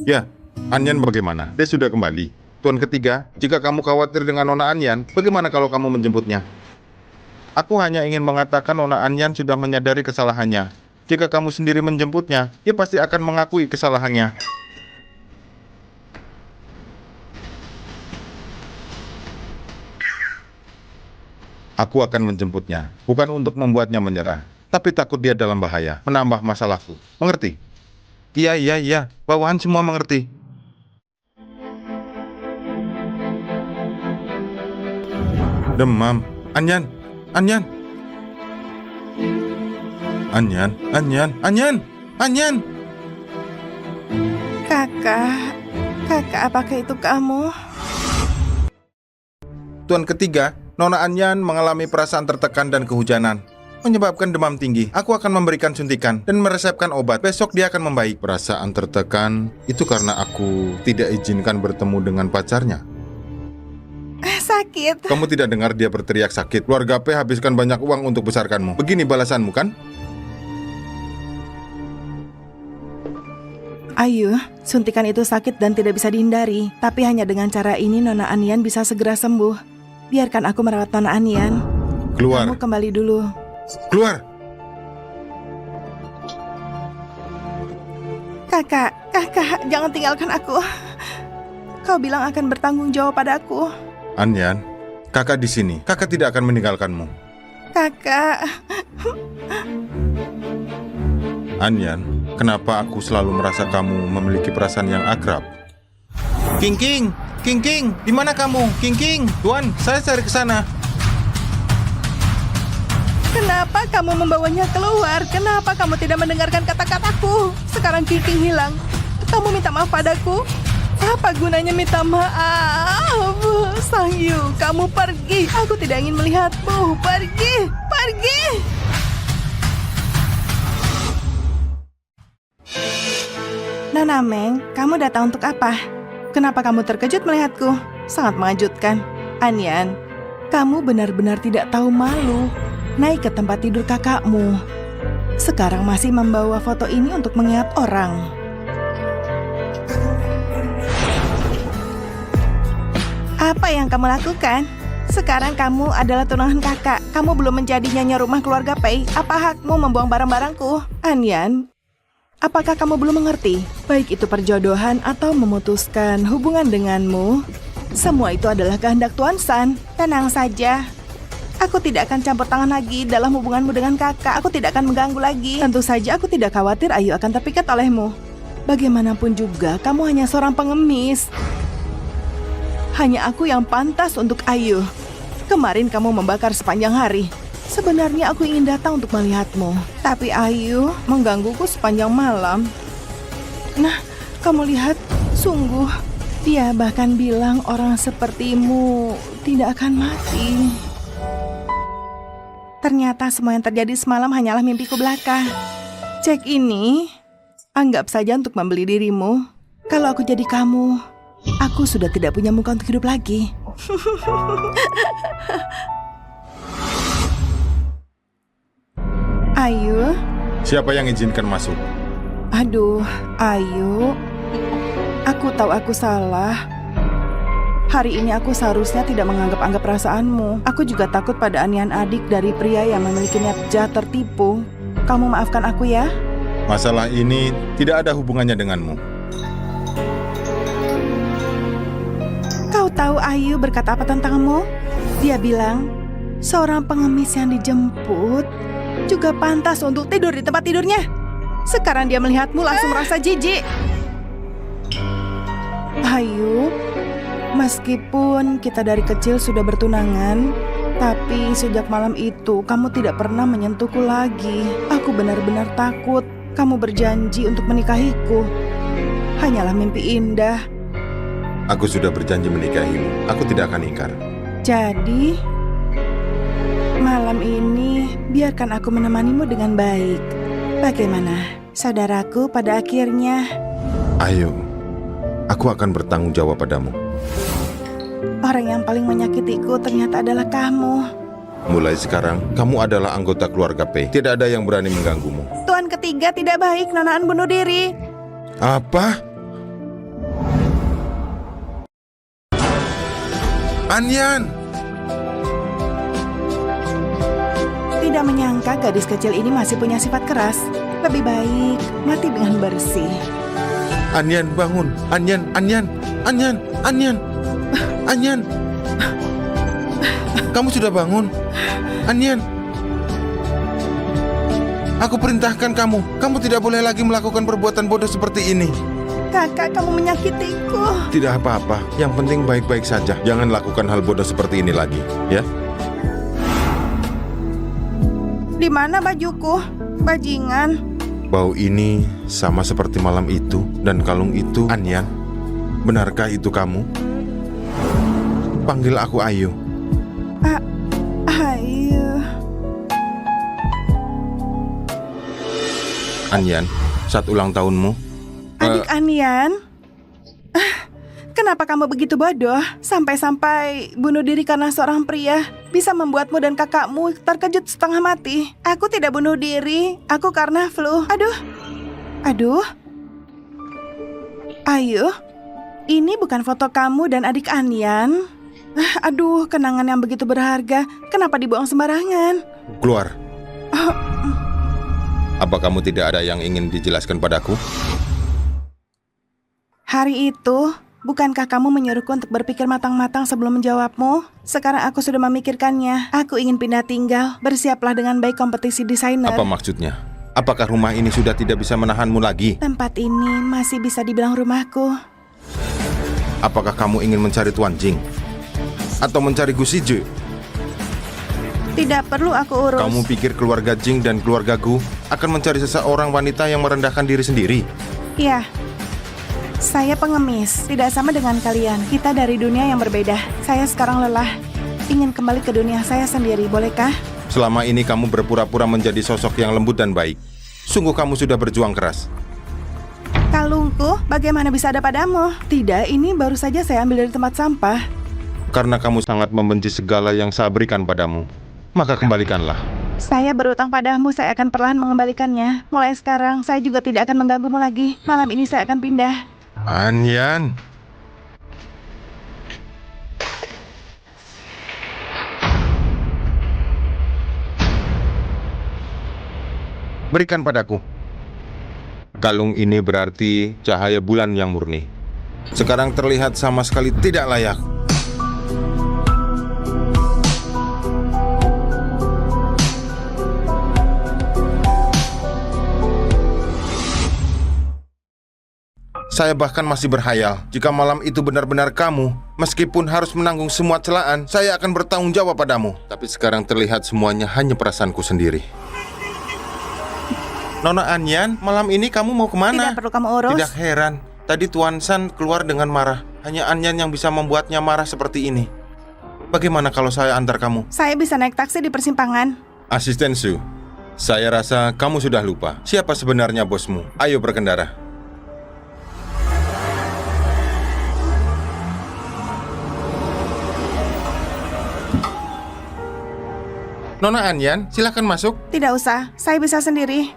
Ya, Anyan bagaimana? Dia sudah kembali. Tuan ketiga, jika kamu khawatir dengan Nona Anyan, bagaimana kalau kamu menjemputnya? Aku hanya ingin mengatakan Nona Anyan sudah menyadari kesalahannya. Jika kamu sendiri menjemputnya, dia pasti akan mengakui kesalahannya. Aku akan menjemputnya, bukan untuk membuatnya menyerah, tapi takut dia dalam bahaya, menambah masalahku. Mengerti? Iya, bawahan semua mengerti. Demam. Anyan. Kakak, apakah itu kamu? Tuan ketiga, Nona Anyan mengalami perasaan tertekan dan kehujanan, menyebabkan demam tinggi. Aku akan memberikan suntikan dan meresepkan obat. Besok dia akan membaik. Perasaan tertekan itu karena aku tidak izinkan bertemu dengan pacarnya. Sakit. Kamu tidak dengar dia berteriak sakit. Keluarga P habiskan banyak uang untuk besarkanmu. Begini balasanmu kan? Ayu, suntikan itu sakit dan tidak bisa dihindari. Tapi hanya dengan cara ini Nona Anyan bisa segera sembuh. Biarkan aku merawat Nona Anyan. Keluar. Kamu kembali dulu. Keluar. Kakak, jangan tinggalkan aku. Kau bilang akan bertanggung jawab padaku. Anyan, kakak di sini. Kakak tidak akan meninggalkanmu. Kakak. Anyan, kenapa aku selalu merasa kamu memiliki perasaan yang akrab? King, di mana kamu? King, Tuan, saya cari ke sana. Kenapa kamu membawanya keluar? Kenapa kamu tidak mendengarkan kata-kataku? Sekarang King hilang. Kamu minta maaf padaku? Apa gunanya minta maaf? Sang Yu, kamu pergi. Aku tidak ingin melihatmu. Pergi. Nona Meng, kamu datang untuk apa? Kenapa kamu terkejut melihatku? Sangat mengejutkan. Anyan, kamu benar-benar tidak tahu malu. Naik ke tempat tidur kakakmu. Sekarang masih membawa foto ini untuk mengingat orang. Apa yang kamu lakukan? Sekarang kamu adalah tunangan kakak. Kamu belum menjadi nyonya rumah keluarga Pei. Apa hakmu membuang barang-barangku? Anyan, apakah kamu belum mengerti? Baik itu perjodohan atau memutuskan hubungan denganmu, semua itu adalah kehendak Tuan San. Tenang saja. Aku tidak akan campur tangan lagi dalam hubunganmu dengan kakak. Aku tidak akan mengganggu lagi. Tentu saja aku tidak khawatir Ayu akan terpikat olehmu. Bagaimanapun juga, kamu hanya seorang pengemis. Hanya aku yang pantas untuk Ayu. Kemarin kamu membakar sepanjang hari. Sebenarnya aku ingin datang untuk melihatmu, tapi Ayu menggangguku sepanjang malam. Nah, kamu lihat, sungguh, dia bahkan bilang orang sepertimu tidak akan mati. Ternyata semua yang terjadi semalam hanyalah mimpiku belaka. Cek ini, anggap saja untuk membeli dirimu. Kalau aku jadi kamu, aku sudah tidak punya muka untuk hidup lagi. Ayu. Siapa yang izinkan masuk? Aduh, Ayu. Aku tahu aku salah. Hari ini aku seharusnya tidak menganggap-anggap perasaanmu. Aku juga takut pada anian adik dari pria yang memiliki niat jahat tertipu. Kamu maafkan aku ya? Masalah ini tidak ada hubungannya denganmu. Kau tahu Ayu berkata apa tentangmu? Dia bilang, seorang pengemis yang dijemput juga pantas untuk tidur di tempat tidurnya. Sekarang dia melihatmu langsung merasa jijik. Ayu, meskipun kita dari kecil sudah bertunangan, tapi sejak malam itu kamu tidak pernah menyentuhku lagi. Aku benar-benar takut kamu berjanji untuk menikahiku. Hanyalah mimpi indah. Aku sudah berjanji menikahimu. Aku tidak akan ingkar. Jadi, malam ini biarkan aku menemanimu dengan baik. Bagaimana, saudaraku pada akhirnya? Ayo, aku akan bertanggung jawab padamu. Orang yang paling menyakitiku ternyata adalah kamu. Mulai sekarang, kamu adalah anggota keluarga P. Tidak ada yang berani mengganggumu. Tuan ketiga tidak baik, nonaan bunuh diri. Apa? Anyan! Tidak menyangka gadis kecil ini masih punya sifat keras. Lebih baik mati dengan bersih. Anyan, bangun! Anyan, Anyan! Anyan, Anyan! Anyan! Kamu sudah bangun? Anyan! Aku perintahkan kamu. Kamu tidak boleh lagi melakukan perbuatan bodoh seperti ini. Kakak, kamu menyakitiku. Tidak apa-apa. Yang penting baik-baik saja. Jangan lakukan hal bodoh seperti ini lagi, ya? Di mana bajuku? Bajingan. Bau ini sama seperti malam itu dan kalung itu. Anyan, benarkah itu kamu? Panggil aku Ayu. Ayu. Anyan, saat ulang tahunmu. Adik Anyan. Kenapa kamu begitu bodoh? Sampai-sampai bunuh diri karena seorang pria bisa membuatmu dan kakakmu terkejut setengah mati. Aku tidak bunuh diri, aku karena flu. Aduh. Ayu, ini bukan foto kamu dan adik Anyan. Aduh, kenangan yang begitu berharga. Kenapa dibuang sembarangan? Keluar. Apa kamu tidak ada yang ingin dijelaskan padaku? Hari itu, bukankah kamu menyuruhku untuk berpikir matang-matang sebelum menjawabmu? Sekarang aku sudah memikirkannya. Aku ingin pindah tinggal. Bersiaplah dengan baik kompetisi desainer. Apa maksudnya? Apakah rumah ini sudah tidak bisa menahanmu lagi? Tempat ini masih bisa dibilang rumahku. Apakah kamu ingin mencari Tuan Jing? Atau mencari Gu Shiju? Tidak perlu aku urus. Kamu pikir keluarga Jing dan keluarga Gu akan mencari seseorang wanita yang merendahkan diri sendiri? Ya. Saya pengemis, tidak sama dengan kalian. Kita dari dunia yang berbeda. Saya sekarang lelah. Ingin kembali ke dunia saya sendiri, bolehkah? Selama ini kamu berpura-pura menjadi sosok yang lembut dan baik. Sungguh kamu sudah berjuang keras. Kalungku, bagaimana bisa ada padamu? Tidak, ini baru saja saya ambil dari tempat sampah. Karena kamu sangat membenci segala yang saya berikan padamu, maka kembalikanlah. Saya berutang padamu, saya akan perlahan mengembalikannya. Mulai sekarang, saya juga tidak akan mengganggumu lagi. Malam ini saya akan pindah. Anyan. Berikan padaku. Kalung ini berarti cahaya bulan yang murni. Sekarang terlihat sama sekali tidak layak. Saya bahkan masih berhayal, jika malam itu benar-benar kamu, meskipun harus menanggung semua celaan, saya akan bertanggung jawab padamu. Tapi sekarang terlihat semuanya hanya perasaanku sendiri. Nona Anyan, malam ini kamu mau kemana? Tidak perlu kamu urus. Tidak heran, tadi Tuan San keluar dengan marah. Hanya Anyan yang bisa membuatnya marah seperti ini. Bagaimana kalau saya antar kamu? Saya bisa naik taksi di persimpangan. Asisten Su, saya rasa kamu sudah lupa. Siapa sebenarnya bosmu? Ayo berkendara. Nona Anyan, silakan masuk. Tidak usah, saya bisa sendiri.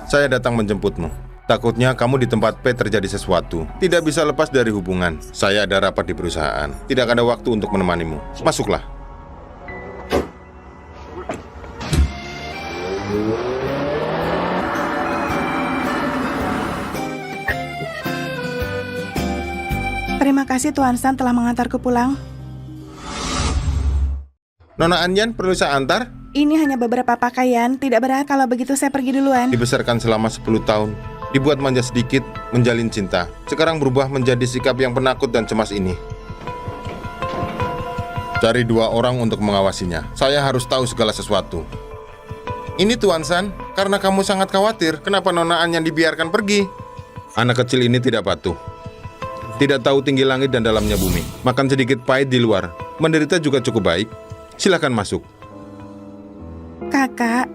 Saya datang menjemputmu. Takutnya kamu di tempat P terjadi sesuatu. Tidak bisa lepas dari hubungan. Saya ada rapat di perusahaan. Tidak ada waktu untuk menemanimu. Masuklah. Terima kasih Tuan San telah mengantarku pulang. Nona Anyan, perlu saya antar? Ini hanya beberapa pakaian, tidak berat. Kalau begitu saya pergi duluan. Dibesarkan selama 10 tahun, dibuat manja sedikit, menjalin cinta. Sekarang berubah menjadi sikap yang penakut dan cemas ini. Cari 2 orang untuk mengawasinya. Saya harus tahu segala sesuatu. Ini Tuan San, karena kamu sangat khawatir, kenapa Nona Anyan dibiarkan pergi? Anak kecil ini tidak patuh. Tidak tahu tinggi langit dan dalamnya bumi. Makan sedikit pahit di luar. Menderita juga cukup baik. Silakan masuk. Kakak,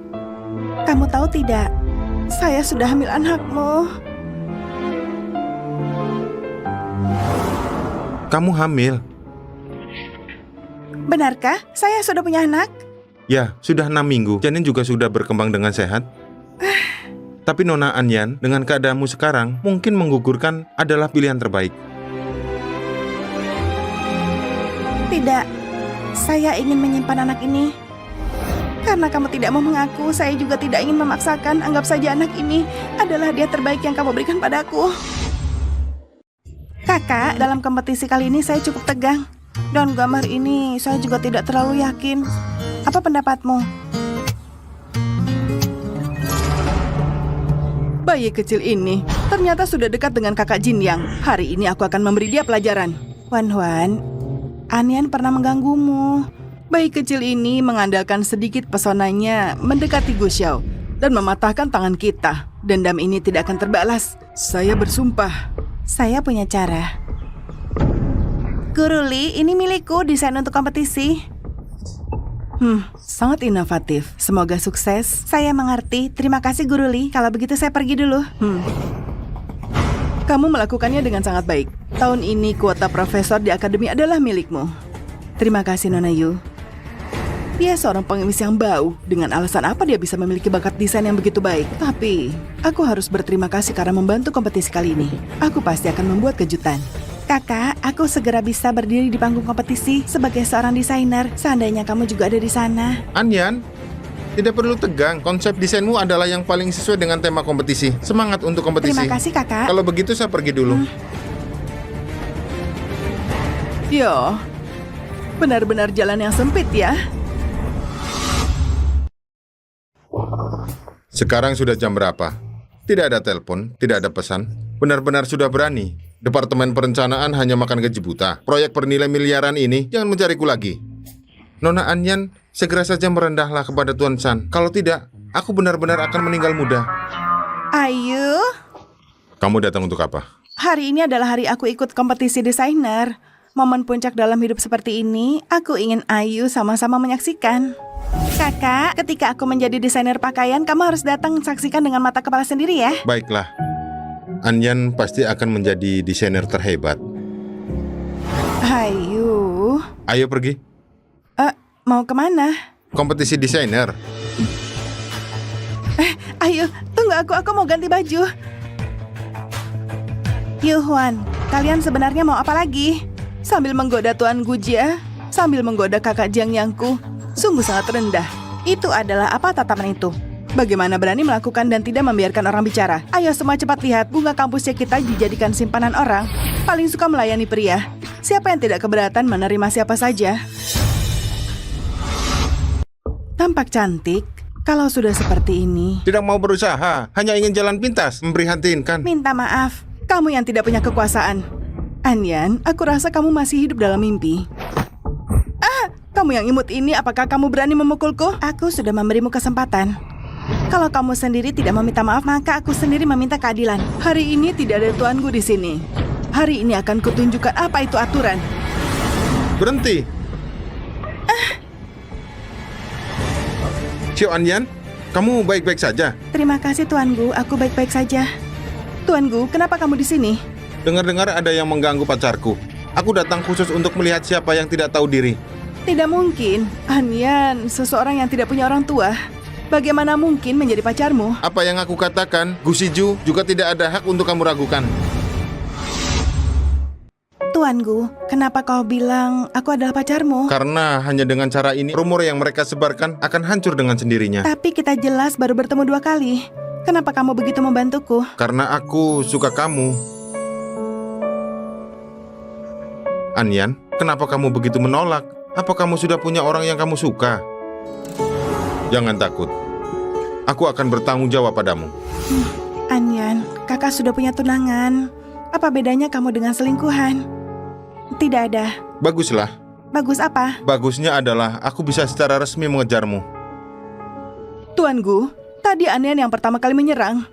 kamu tahu tidak? Saya sudah hamil anakmu. Kamu hamil? Benarkah? Saya sudah punya anak? Ya, sudah 6 minggu. Janin juga sudah berkembang dengan sehat. Tapi Nona Anyan, dengan keadaanmu sekarang, mungkin menggugurkan adalah pilihan terbaik. Tidak, saya ingin menyimpan anak ini. Karena kamu tidak mau mengaku, saya juga tidak ingin memaksakan. Anggap saja anak ini adalah hadiah terbaik yang kamu berikan padaku. Kakak, dalam kompetisi kali ini saya cukup tegang. Dan gambar ini saya juga tidak terlalu yakin. Apa pendapatmu? Bayi kecil ini ternyata sudah dekat dengan kakak Jin Yang. Hari ini aku akan memberi dia pelajaran. Wan, Anyan pernah mengganggumu. Bayi kecil ini mengandalkan sedikit pesonanya mendekati Gu Xiao dan mematahkan tangan kita. Dendam ini tidak akan terbalas. Saya bersumpah. Saya punya cara. Guru Li, ini milikku, desain untuk kompetisi. Sangat inovatif. Semoga sukses. Saya mengerti. Terima kasih Guru Li. Kalau begitu saya pergi dulu. Kamu melakukannya dengan sangat baik. Tahun ini kuota profesor di akademi adalah milikmu. Terima kasih Nona Yu. Dia seorang pengemis yang bau. Dengan alasan apa dia bisa memiliki bakat desain yang begitu baik? Tapi, aku harus berterima kasih karena membantu kompetisi kali ini. Aku pasti akan membuat kejutan. Kakak, aku segera bisa berdiri di panggung kompetisi sebagai seorang desainer. Seandainya kamu juga ada di sana. Anyan, tidak perlu tegang. Konsep desainmu adalah yang paling sesuai dengan tema kompetisi. Semangat untuk kompetisi. Terima kasih kakak. Kalau begitu saya pergi dulu. Yo, benar-benar jalan yang sempit ya. Sekarang sudah jam berapa? Tidak ada telepon, tidak ada pesan. Benar-benar sudah berani. Departemen perencanaan hanya makan gaji buta. Proyek bernilai miliaran ini jangan mencariku lagi. Nona Anyan, segera saja merendahlah kepada Tuan San. Kalau tidak, aku benar-benar akan meninggal muda. Ayu, Kamu datang untuk apa? hari ini adalah hari aku ikut kompetisi desainer. Momen puncak dalam hidup seperti ini, aku ingin Ayu sama-sama menyaksikan. Kakak, ketika aku menjadi desainer pakaian, kamu harus datang saksikan dengan mata kepala sendiri ya. Baiklah. Anyan pasti akan menjadi desainer terhebat. Ayu, Ayo pergi. mau kemana? Kompetisi desainer. Ayu, tunggu aku mau ganti baju. Yuhwan, kalian sebenarnya mau apa lagi? Sambil menggoda Tuan Gujia, sambil menggoda kakak Jiang Yangku, sungguh sangat rendah. Itu adalah apa tatapan itu? Bagaimana berani melakukan dan tidak membiarkan orang bicara? Ayo semua cepat lihat, bunga kampusnya kita dijadikan simpanan orang. Paling suka melayani pria. Siapa yang tidak keberatan menerima siapa saja? Tampak cantik, Kalau sudah seperti ini, Tidak mau berusaha, hanya ingin jalan pintas, memprihatinkan. minta maaf. Kamu yang tidak punya kekuasaan. Anyan, aku rasa kamu masih hidup dalam mimpi. Kamu yang imut ini, apakah kamu berani memukulku? Aku sudah memberimu kesempatan. Kalau kamu sendiri tidak meminta maaf, maka aku sendiri meminta keadilan. Hari ini tidak ada tuanku di sini. Hari ini akan kutunjukkan apa itu aturan. Berhenti. Xiao Anyan, kamu baik-baik saja? Terima kasih tuanku, aku baik-baik saja. Tuanku, kenapa kamu di sini? Dengar-dengar ada yang mengganggu pacarku. Aku datang khusus untuk melihat siapa yang tidak tahu diri. Tidak mungkin. Anyan, seseorang yang tidak punya orang tua. Bagaimana mungkin menjadi pacarmu? Apa yang aku katakan, Gusiju juga tidak ada hak untuk kamu ragukan. Tuanku, kenapa kau bilang aku adalah pacarmu? Karena hanya dengan cara ini, rumor yang mereka sebarkan akan hancur dengan sendirinya. Tapi kita jelas baru bertemu 2 kali. Kenapa kamu begitu membantuku? Karena aku suka kamu. Anyan, kenapa kamu begitu menolak? Apa kamu sudah punya orang yang kamu suka? Jangan takut. Aku akan bertanggung jawab padamu. Anyan, kakak sudah punya tunangan. Apa bedanya kamu dengan selingkuhan? Tidak ada. Baguslah. Bagus apa? Bagusnya adalah aku bisa secara resmi mengejarmu. Tuanku, tadi Anyan yang pertama kali menyerang.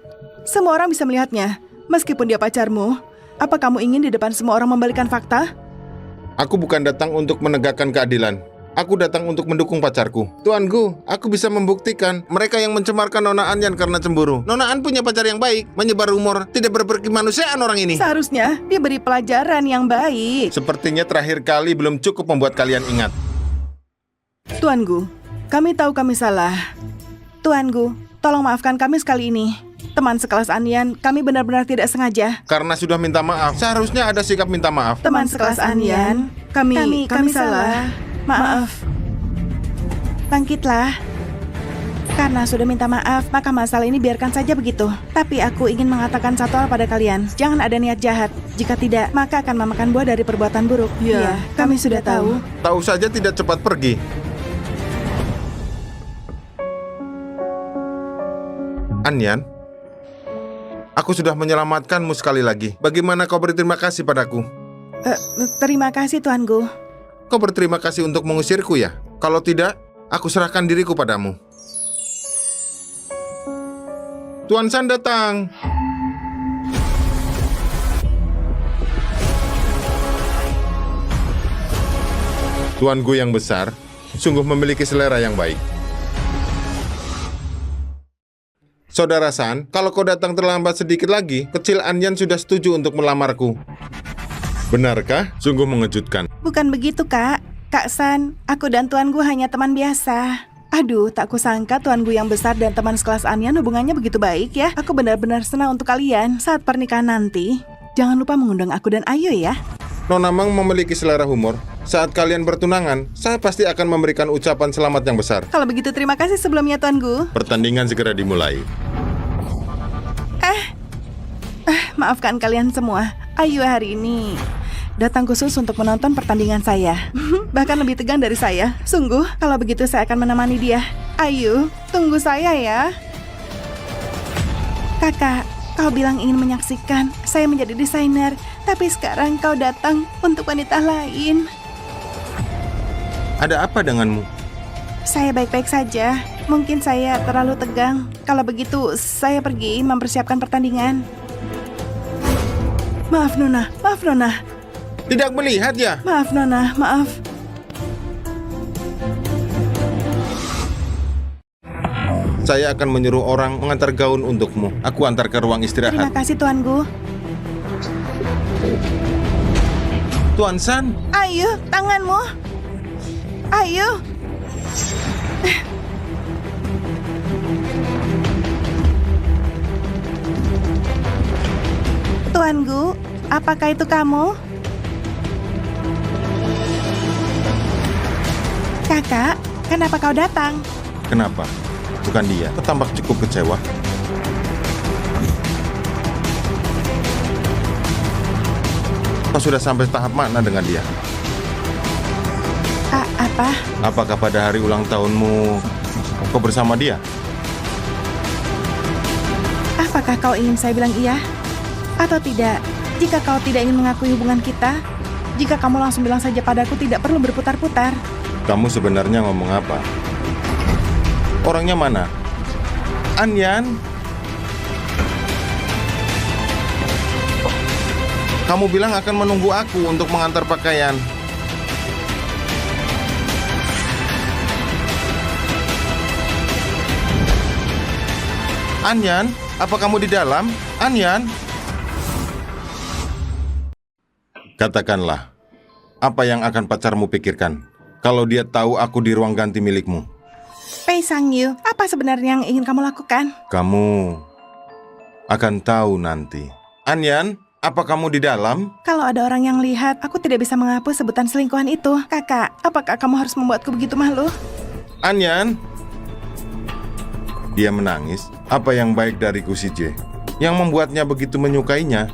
Semua orang bisa melihatnya. Meskipun dia pacarmu, apa kamu ingin di depan semua orang membalikan fakta? Aku bukan datang untuk menegakkan keadilan. Aku datang untuk mendukung pacarku. Tuanku, aku bisa membuktikan mereka yang mencemarkan Nona Anyan karena cemburu. Nona An punya pacar yang baik, menyebar rumor, tidak berkemanusiaan orang ini. Seharusnya diberi pelajaran yang baik. Sepertinya terakhir kali belum cukup membuat kalian ingat. Tuanku, kami tahu kami salah. Tuanku, tolong maafkan kami sekali ini. Teman sekelas Anyan, kami benar-benar tidak sengaja. Karena sudah minta maaf, seharusnya ada sikap minta maaf. Teman sekelas Anyan, kami salah. Maaf. Bangkitlah. Karena sudah minta maaf, maka masalah ini biarkan saja begitu. Tapi aku ingin mengatakan satu hal pada kalian. Jangan ada niat jahat. Jika tidak, maka akan memakan buah dari perbuatan buruk. Iya, kami sudah tahu. Tahu saja tidak cepat pergi. Anyan, aku sudah menyelamatkanmu sekali lagi. Bagaimana kau berterima kasih padaku? Terima kasih, tuanku. Kau berterima kasih untuk mengusirku ya? Kalau tidak, aku serahkan diriku padamu. Tuan San datang. Tuanku yang besar, sungguh memiliki selera yang baik. Saudara San, kalau kau datang terlambat sedikit lagi, kecil Anyan sudah setuju untuk melamarku. Benarkah? Sungguh mengejutkan. Bukan begitu, Kak. Kak San, aku dan tuanku hanya teman biasa. Aduh, tak kusangka tuanku yang besar dan teman sekelas Anyan hubungannya begitu baik ya. Aku benar-benar senang untuk kalian. Saat pernikahan nanti, jangan lupa mengundang aku dan Ayu ya. Nona Mang memiliki selera humor. Saat kalian bertunangan, saya pasti akan memberikan ucapan selamat yang besar. Kalau begitu terima kasih sebelumnya tuanku. Pertandingan segera dimulai. Maafkan kalian semua. Ayu hari ini datang khusus untuk menonton pertandingan saya. Bahkan lebih tegang dari saya. Sungguh, kalau begitu saya akan menemani dia. Ayu, tunggu saya ya. Kakak, kau bilang ingin menyaksikan saya menjadi desainer, tapi sekarang kau datang untuk wanita lain. Ada apa denganmu? Saya baik-baik saja. Mungkin saya terlalu tegang. Kalau begitu, saya pergi mempersiapkan pertandingan. Maaf Nona, maaf Nona. Tidak melihat ya? Maaf Nona, maaf. Saya akan menyuruh orang mengantar gaun untukmu. Aku antar ke ruang Terima istirahat. kasih tuanku. Tuan San, Ayu, tanganmu. Ayu. Tuanku, apakah itu kamu? Kakak, kenapa kau datang? kenapa? Bukan dia. Kau tampak cukup kecewa. Kau sudah sampai tahap mana dengan dia? Apa? Apakah pada hari ulang tahunmu kau bersama dia? Apakah kau ingin saya bilang iya? Atau tidak? Jika kau tidak ingin mengakui hubungan kita, jika kamu langsung bilang saja padaku, tidak perlu berputar-putar. Kamu sebenarnya ngomong apa? Orangnya mana? Anyan? Kamu bilang akan menunggu aku untuk mengantar pakaian. Anyan, apa kamu di dalam? Anyan? Katakanlah, apa yang akan pacarmu pikirkan kalau dia tahu aku di ruang ganti milikmu? Pei Sang-yu, apa sebenarnya yang ingin kamu lakukan? Kamu akan tahu nanti. Anyan, apa kamu di dalam? Kalau ada orang yang lihat, aku tidak bisa menghapus sebutan selingkuhan itu. Kakak, apakah kamu harus membuatku begitu malu? Anyan? Dia menangis. Apa yang baik dariku si J yang membuatnya begitu menyukainya?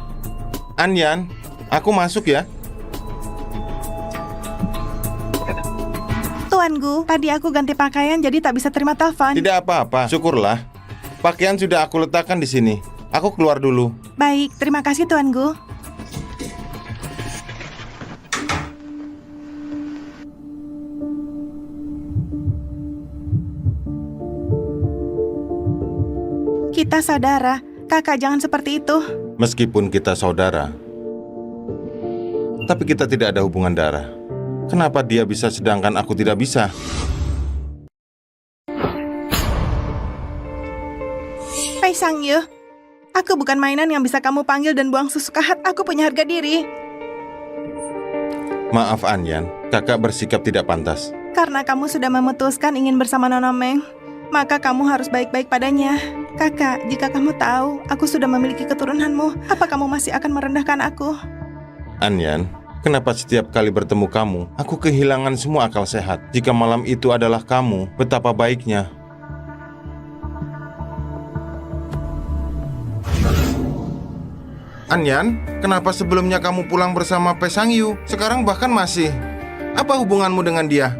Anyan, aku masuk ya. Tuan Gu, tadi aku ganti pakaian jadi tak bisa terima telepon. Tidak apa-apa, syukurlah. Pakaian sudah aku letakkan di sini. Aku keluar dulu. Baik, terima kasih Tuan Gu. Kita saudara, kakak jangan seperti itu. Meskipun kita saudara, tapi kita tidak ada hubungan darah. Kenapa dia bisa sedangkan aku tidak bisa? Pei Sang-yu, aku bukan mainan yang bisa kamu panggil dan buang sesuka hati. Aku punya harga diri. Maaf Anyan, kakak bersikap tidak pantas. Karena kamu sudah memutuskan ingin bersama Nona Meng, maka kamu harus baik-baik padanya. Kakak, jika kamu tahu aku sudah memiliki keturunanmu, apa kamu masih akan merendahkan aku? Anyan, kenapa setiap kali bertemu kamu, aku kehilangan semua akal sehat? Jika malam itu adalah kamu, betapa baiknya. Anyan, kenapa sebelumnya kamu pulang bersama Pei Sang-yu? Sekarang bahkan masih. Apa hubunganmu dengan dia?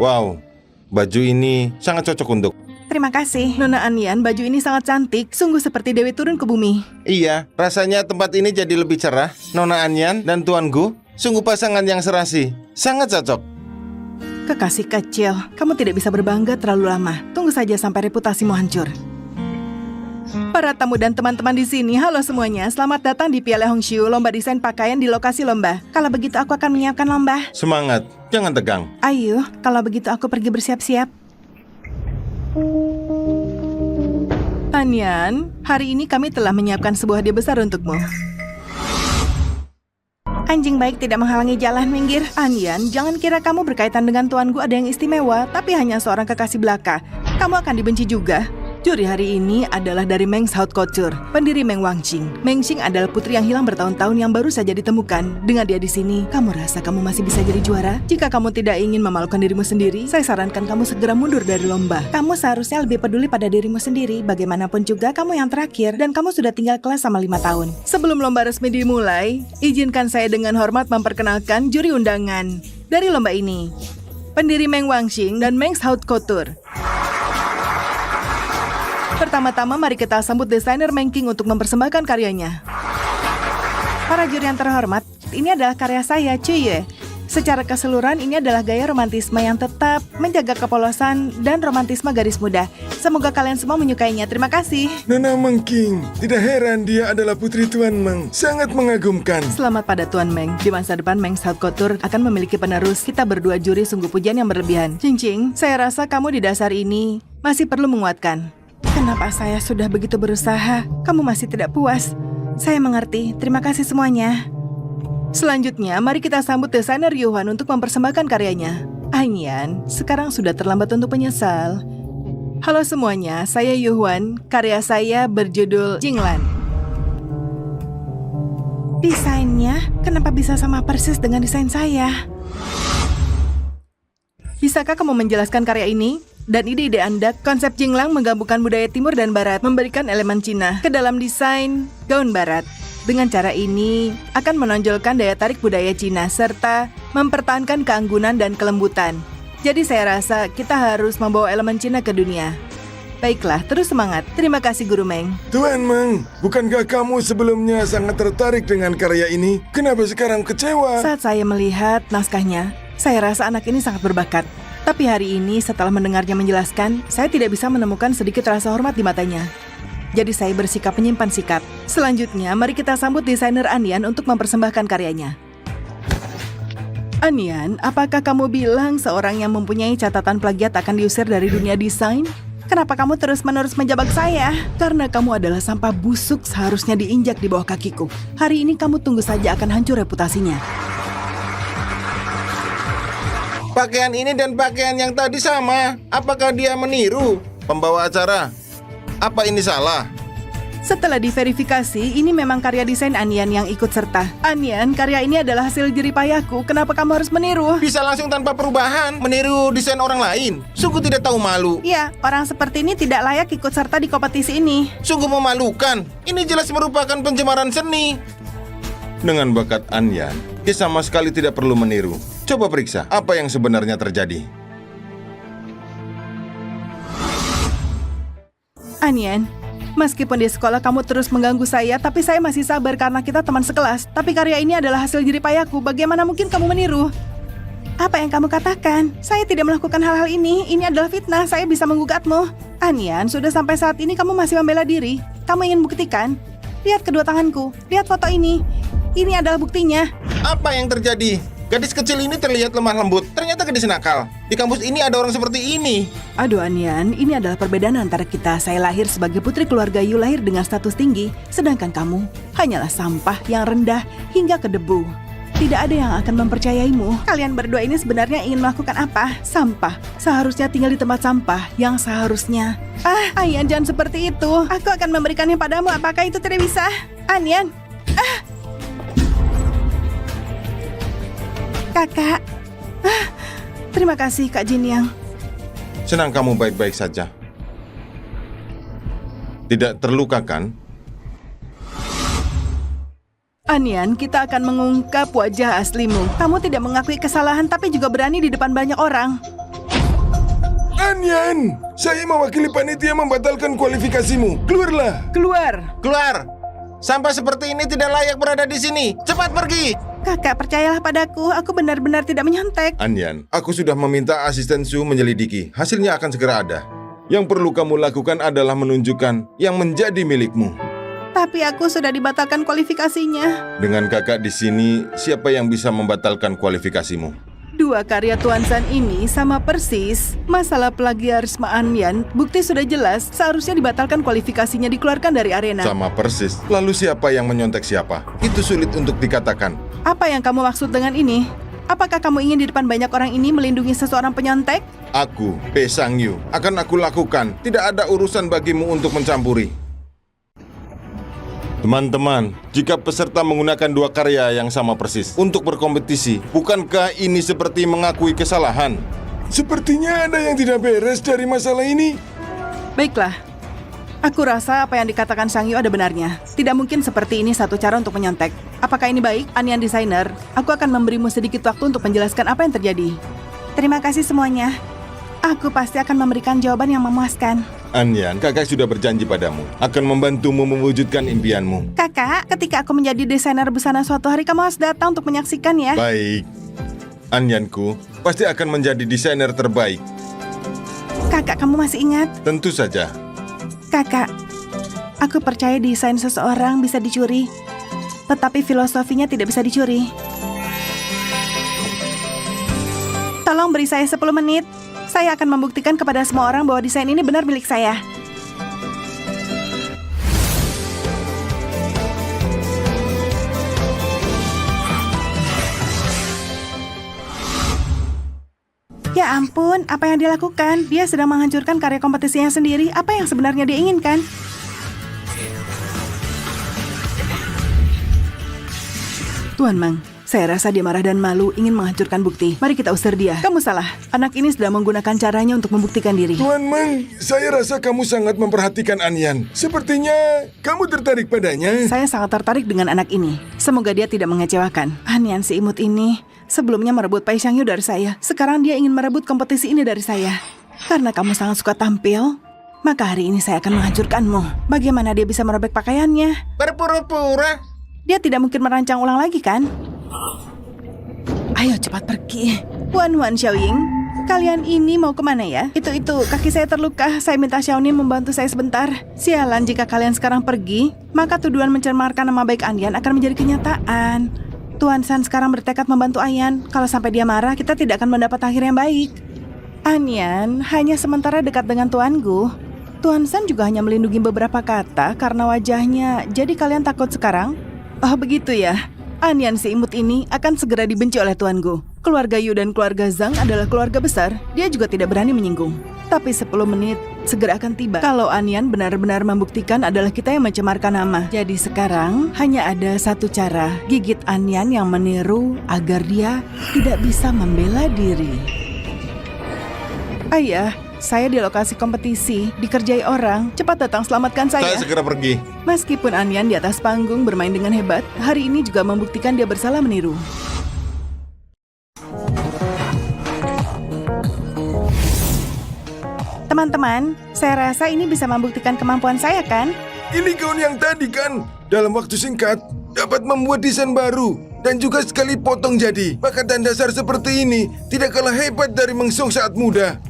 Wow, baju ini sangat cocok untuk. Terima kasih, Nona Anyan. Baju ini sangat cantik, sungguh seperti Dewi turun ke bumi. Iya, rasanya tempat ini jadi lebih cerah. Nona Anyan dan Tuan Gu, sungguh pasangan yang serasi. Sangat cocok. Kekasih kecil, kamu tidak bisa berbangga terlalu lama. Tunggu saja sampai reputasimu hancur. Para tamu dan teman-teman di sini, halo semuanya. Selamat datang di Piala Hongshu, lomba desain pakaian di lokasi lomba. Kalau begitu aku akan menyiapkan lomba. Semangat, jangan tegang. Ayo, kalau begitu aku pergi bersiap-siap. Anyan, hari ini kami telah menyiapkan sebuah hadiah besar untukmu. Anjing baik tidak menghalangi jalan, minggir. Anyan, jangan kira kamu berkaitan dengan Tuan Gu ada yang istimewa, tapi hanya seorang kekasih belaka. Kamu akan dibenci juga. Juri hari ini adalah dari Meng's Haute Couture, pendiri Meng Wanqing. Meng Xing adalah putri yang hilang bertahun-tahun yang baru saja ditemukan. Dengan dia di sini, kamu rasa kamu masih bisa jadi juara? Jika kamu tidak ingin memalukan dirimu sendiri, saya sarankan kamu segera mundur dari lomba. Kamu seharusnya lebih peduli pada dirimu sendiri. Bagaimanapun juga, kamu yang terakhir dan kamu sudah tinggal kelas sama 5 tahun. Sebelum lomba resmi dimulai, izinkan saya dengan hormat memperkenalkan juri undangan dari lomba ini. Pendiri Meng Wanqing dan Meng's Haute Couture. Pertama-tama mari kita sambut desainer Meng King untuk mempersembahkan karyanya. Para juri yang terhormat, ini adalah karya saya, Cuye. Secara keseluruhan ini adalah gaya romantisme yang tetap menjaga kepolosan dan romantisme garis muda. Semoga kalian semua menyukainya. Terima kasih. Nona Meng King, tidak heran dia adalah putri Tuan Meng. Sangat mengagumkan. Selamat pada Tuan Meng. Di masa depan Meng's Haute Couture akan memiliki penerus. Kita berdua juri sungguh pujian yang berlebihan. Cincing, saya rasa kamu di dasar ini masih perlu menguatkan. Kenapa saya sudah begitu berusaha, kamu masih tidak puas? Saya mengerti, terima kasih semuanya. Selanjutnya, mari kita sambut desainer Yuhan untuk mempersembahkan karyanya. Anyan, sekarang sudah terlambat untuk menyesal. Halo semuanya, saya Yuhan. Karya saya berjudul Jinglan. Desainnya, kenapa bisa sama persis dengan desain saya? Bisakah kamu menjelaskan karya ini? Dan ide-ide Anda, konsep Jinglang menggabungkan budaya timur dan barat, memberikan elemen Cina ke dalam desain gaun barat. Dengan cara ini, akan menonjolkan daya tarik budaya Cina, serta mempertahankan keanggunan dan kelembutan. Jadi saya rasa kita harus membawa elemen Cina ke dunia. Baiklah, terus semangat. Terima kasih Guru Meng. Tuan Meng, bukankah kamu sebelumnya sangat tertarik dengan karya ini? Kenapa sekarang kecewa? Saat saya melihat naskahnya, saya rasa anak ini sangat berbakat. Tapi hari ini setelah mendengarnya menjelaskan, saya tidak bisa menemukan sedikit rasa hormat di matanya. Jadi saya bersikap menyimpan sikap. Selanjutnya, mari kita sambut desainer Anyan untuk mempersembahkan karyanya. Anyan, apakah kamu bilang seorang yang mempunyai catatan plagiat akan diusir dari dunia desain? Kenapa kamu terus-menerus menjebak saya? Karena kamu adalah sampah busuk seharusnya diinjak di bawah kakiku. Hari ini kamu tunggu saja akan hancur reputasinya. Pakaian ini dan pakaian yang tadi sama. Apakah dia meniru? Pembawa acara, apa ini salah? Setelah diverifikasi, ini memang karya desain Anyan yang ikut serta. Anyan, karya ini adalah hasil jeripayahku. Kenapa kamu harus meniru? Bisa langsung tanpa perubahan meniru desain orang lain. Sungguh tidak tahu malu. Ya, orang seperti ini tidak layak ikut serta di kompetisi ini. Sungguh memalukan. Ini jelas merupakan pencemaran seni. Dengan bakat Anyan, dia sama sekali tidak perlu meniru. Coba periksa apa yang sebenarnya terjadi. Anyan, meskipun di sekolah kamu terus mengganggu saya, tapi saya masih sabar karena kita teman sekelas. Tapi karya ini adalah hasil jeripayahku. Bagaimana mungkin kamu meniru? Apa yang kamu katakan? Saya tidak melakukan hal-hal ini. Ini adalah fitnah. Saya bisa menggugatmu. Anyan, sudah sampai saat ini kamu masih membela diri. Kamu ingin buktikan? Lihat kedua tanganku. Lihat foto ini. Ini adalah buktinya. Apa yang terjadi? Gadis kecil ini terlihat lemah lembut. Ternyata gadis nakal. Di kampus ini ada orang seperti ini. Aduh Anyan, ini adalah perbedaan antara kita. Saya lahir sebagai putri keluarga Yu, lahir dengan status tinggi. Sedangkan kamu hanyalah sampah yang rendah hingga ke debu. Tidak ada yang akan mempercayaimu. Kalian berdua ini sebenarnya ingin melakukan apa? Sampah. Seharusnya tinggal di tempat sampah yang seharusnya. Anyan, jangan seperti itu. Aku akan memberikannya padamu. Apakah itu tidak bisa? Anyan. Kakak. Terima kasih Kak Jin Yang. Senang kamu baik-baik saja. Tidak terluka kan? Anyan, kita akan mengungkap wajah aslimu. Kamu tidak mengakui kesalahan tapi juga berani di depan banyak orang. Anyan, saya mewakili panitia membatalkan kualifikasimu. Keluarlah. Keluar. Keluar! Sampah seperti ini tidak layak berada di sini. Cepat pergi! Kakak, percayalah padaku. Aku benar-benar tidak menyontek. Anyan, aku sudah meminta asisten Su menyelidiki. Hasilnya akan segera ada. Yang perlu kamu lakukan adalah menunjukkan yang menjadi milikmu. Tapi aku sudah dibatalkan kualifikasinya. Dengan kakak di sini, siapa yang bisa membatalkan kualifikasimu? Dua karya Tuan San ini sama persis. Masalah plagiarisme Anyan, bukti sudah jelas. Seharusnya dibatalkan kualifikasinya, dikeluarkan dari arena. Sama persis. Lalu siapa yang menyontek siapa? Itu sulit untuk dikatakan. Apa yang kamu maksud dengan ini? Apakah kamu ingin di depan banyak orang ini melindungi seseorang penyontek? Aku, Pe Sang Yu, akan aku lakukan. Tidak ada urusan bagimu untuk mencampuri. Teman-teman, jika peserta menggunakan dua karya yang sama persis untuk berkompetisi, bukankah ini seperti mengakui kesalahan? Sepertinya ada yang tidak beres dari masalah ini. Baiklah. Aku rasa apa yang dikatakan Sang Yu ada benarnya. Tidak mungkin seperti ini satu cara untuk menyontek. Apakah ini baik, Anyan Designer? Aku akan memberimu sedikit waktu untuk menjelaskan apa yang terjadi. Terima kasih semuanya. Aku pasti akan memberikan jawaban yang memuaskan. Anyan, kakak sudah berjanji padamu akan membantumu mewujudkan impianmu. Kakak, ketika aku menjadi desainer busana suatu hari, kamu harus datang untuk menyaksikan ya. Baik. Anyanku pasti akan menjadi desainer terbaik. Kakak, kamu masih ingat? Tentu saja. Kakak, aku percaya desain seseorang bisa dicuri, tetapi filosofinya tidak bisa dicuri. Tolong beri saya 10 menit. Saya akan membuktikan kepada semua orang bahwa desain ini benar milik saya. Ya ampun, apa yang dia lakukan? Dia sedang menghancurkan karya kompetisinya sendiri. Apa yang sebenarnya dia inginkan? Tuan Mang, saya rasa dia marah dan malu ingin menghancurkan bukti. Mari kita usir dia. Kamu salah. Anak ini sedang menggunakan caranya untuk membuktikan diri. Tuan Meng, saya rasa kamu sangat memperhatikan Anyan. Sepertinya kamu tertarik padanya. Saya sangat tertarik dengan anak ini. Semoga dia tidak mengecewakan. Anyan si imut ini sebelumnya merebut Pai Xiangyu dari saya. Sekarang dia ingin merebut kompetisi ini dari saya. Karena kamu sangat suka tampil, maka hari ini saya akan menghancurkanmu. Bagaimana dia bisa merobek pakaiannya? Berpura-pura. Dia tidak mungkin merancang ulang lagi kan? Ayo cepat pergi. Wan Xiaoying, kalian ini mau kemana ya? Itu, kaki saya terluka. Saya minta Xiaonin membantu saya sebentar. Sialan, jika kalian sekarang pergi, maka tuduhan mencemarkan nama baik Anyan akan menjadi kenyataan. Tuan San sekarang bertekad membantu Anyan. Kalau sampai dia marah, kita tidak akan mendapat akhir yang baik. Anyan hanya sementara dekat dengan Tuan Gu. Tuan San juga hanya melindungi beberapa kata karena wajahnya. Jadi kalian takut sekarang? Oh begitu ya. Anyan si imut ini akan segera dibenci oleh Tuan Gu. Keluarga Yu dan keluarga Zhang adalah keluarga besar. Dia juga tidak berani menyinggung. Tapi 10 menit segera akan tiba. Kalau Anyan benar-benar membuktikan adalah kita yang mencemarkan nama. Jadi sekarang hanya ada satu cara. Gigit Anyan yang meniru agar dia tidak bisa membela diri. Ayah, saya di lokasi kompetisi, dikerjai orang. Cepat datang selamatkan saya. Saya segera pergi. Meskipun Anyan di atas panggung bermain dengan hebat, hari ini juga membuktikan dia bersalah meniru. Teman-teman, saya rasa ini bisa membuktikan kemampuan saya kan? Ini gaun yang tadi kan? Dalam waktu singkat, dapat membuat desain baru. Dan juga sekali potong jadi. Bakat dan dasar seperti ini tidak kalah hebat dari Meng Song saat muda.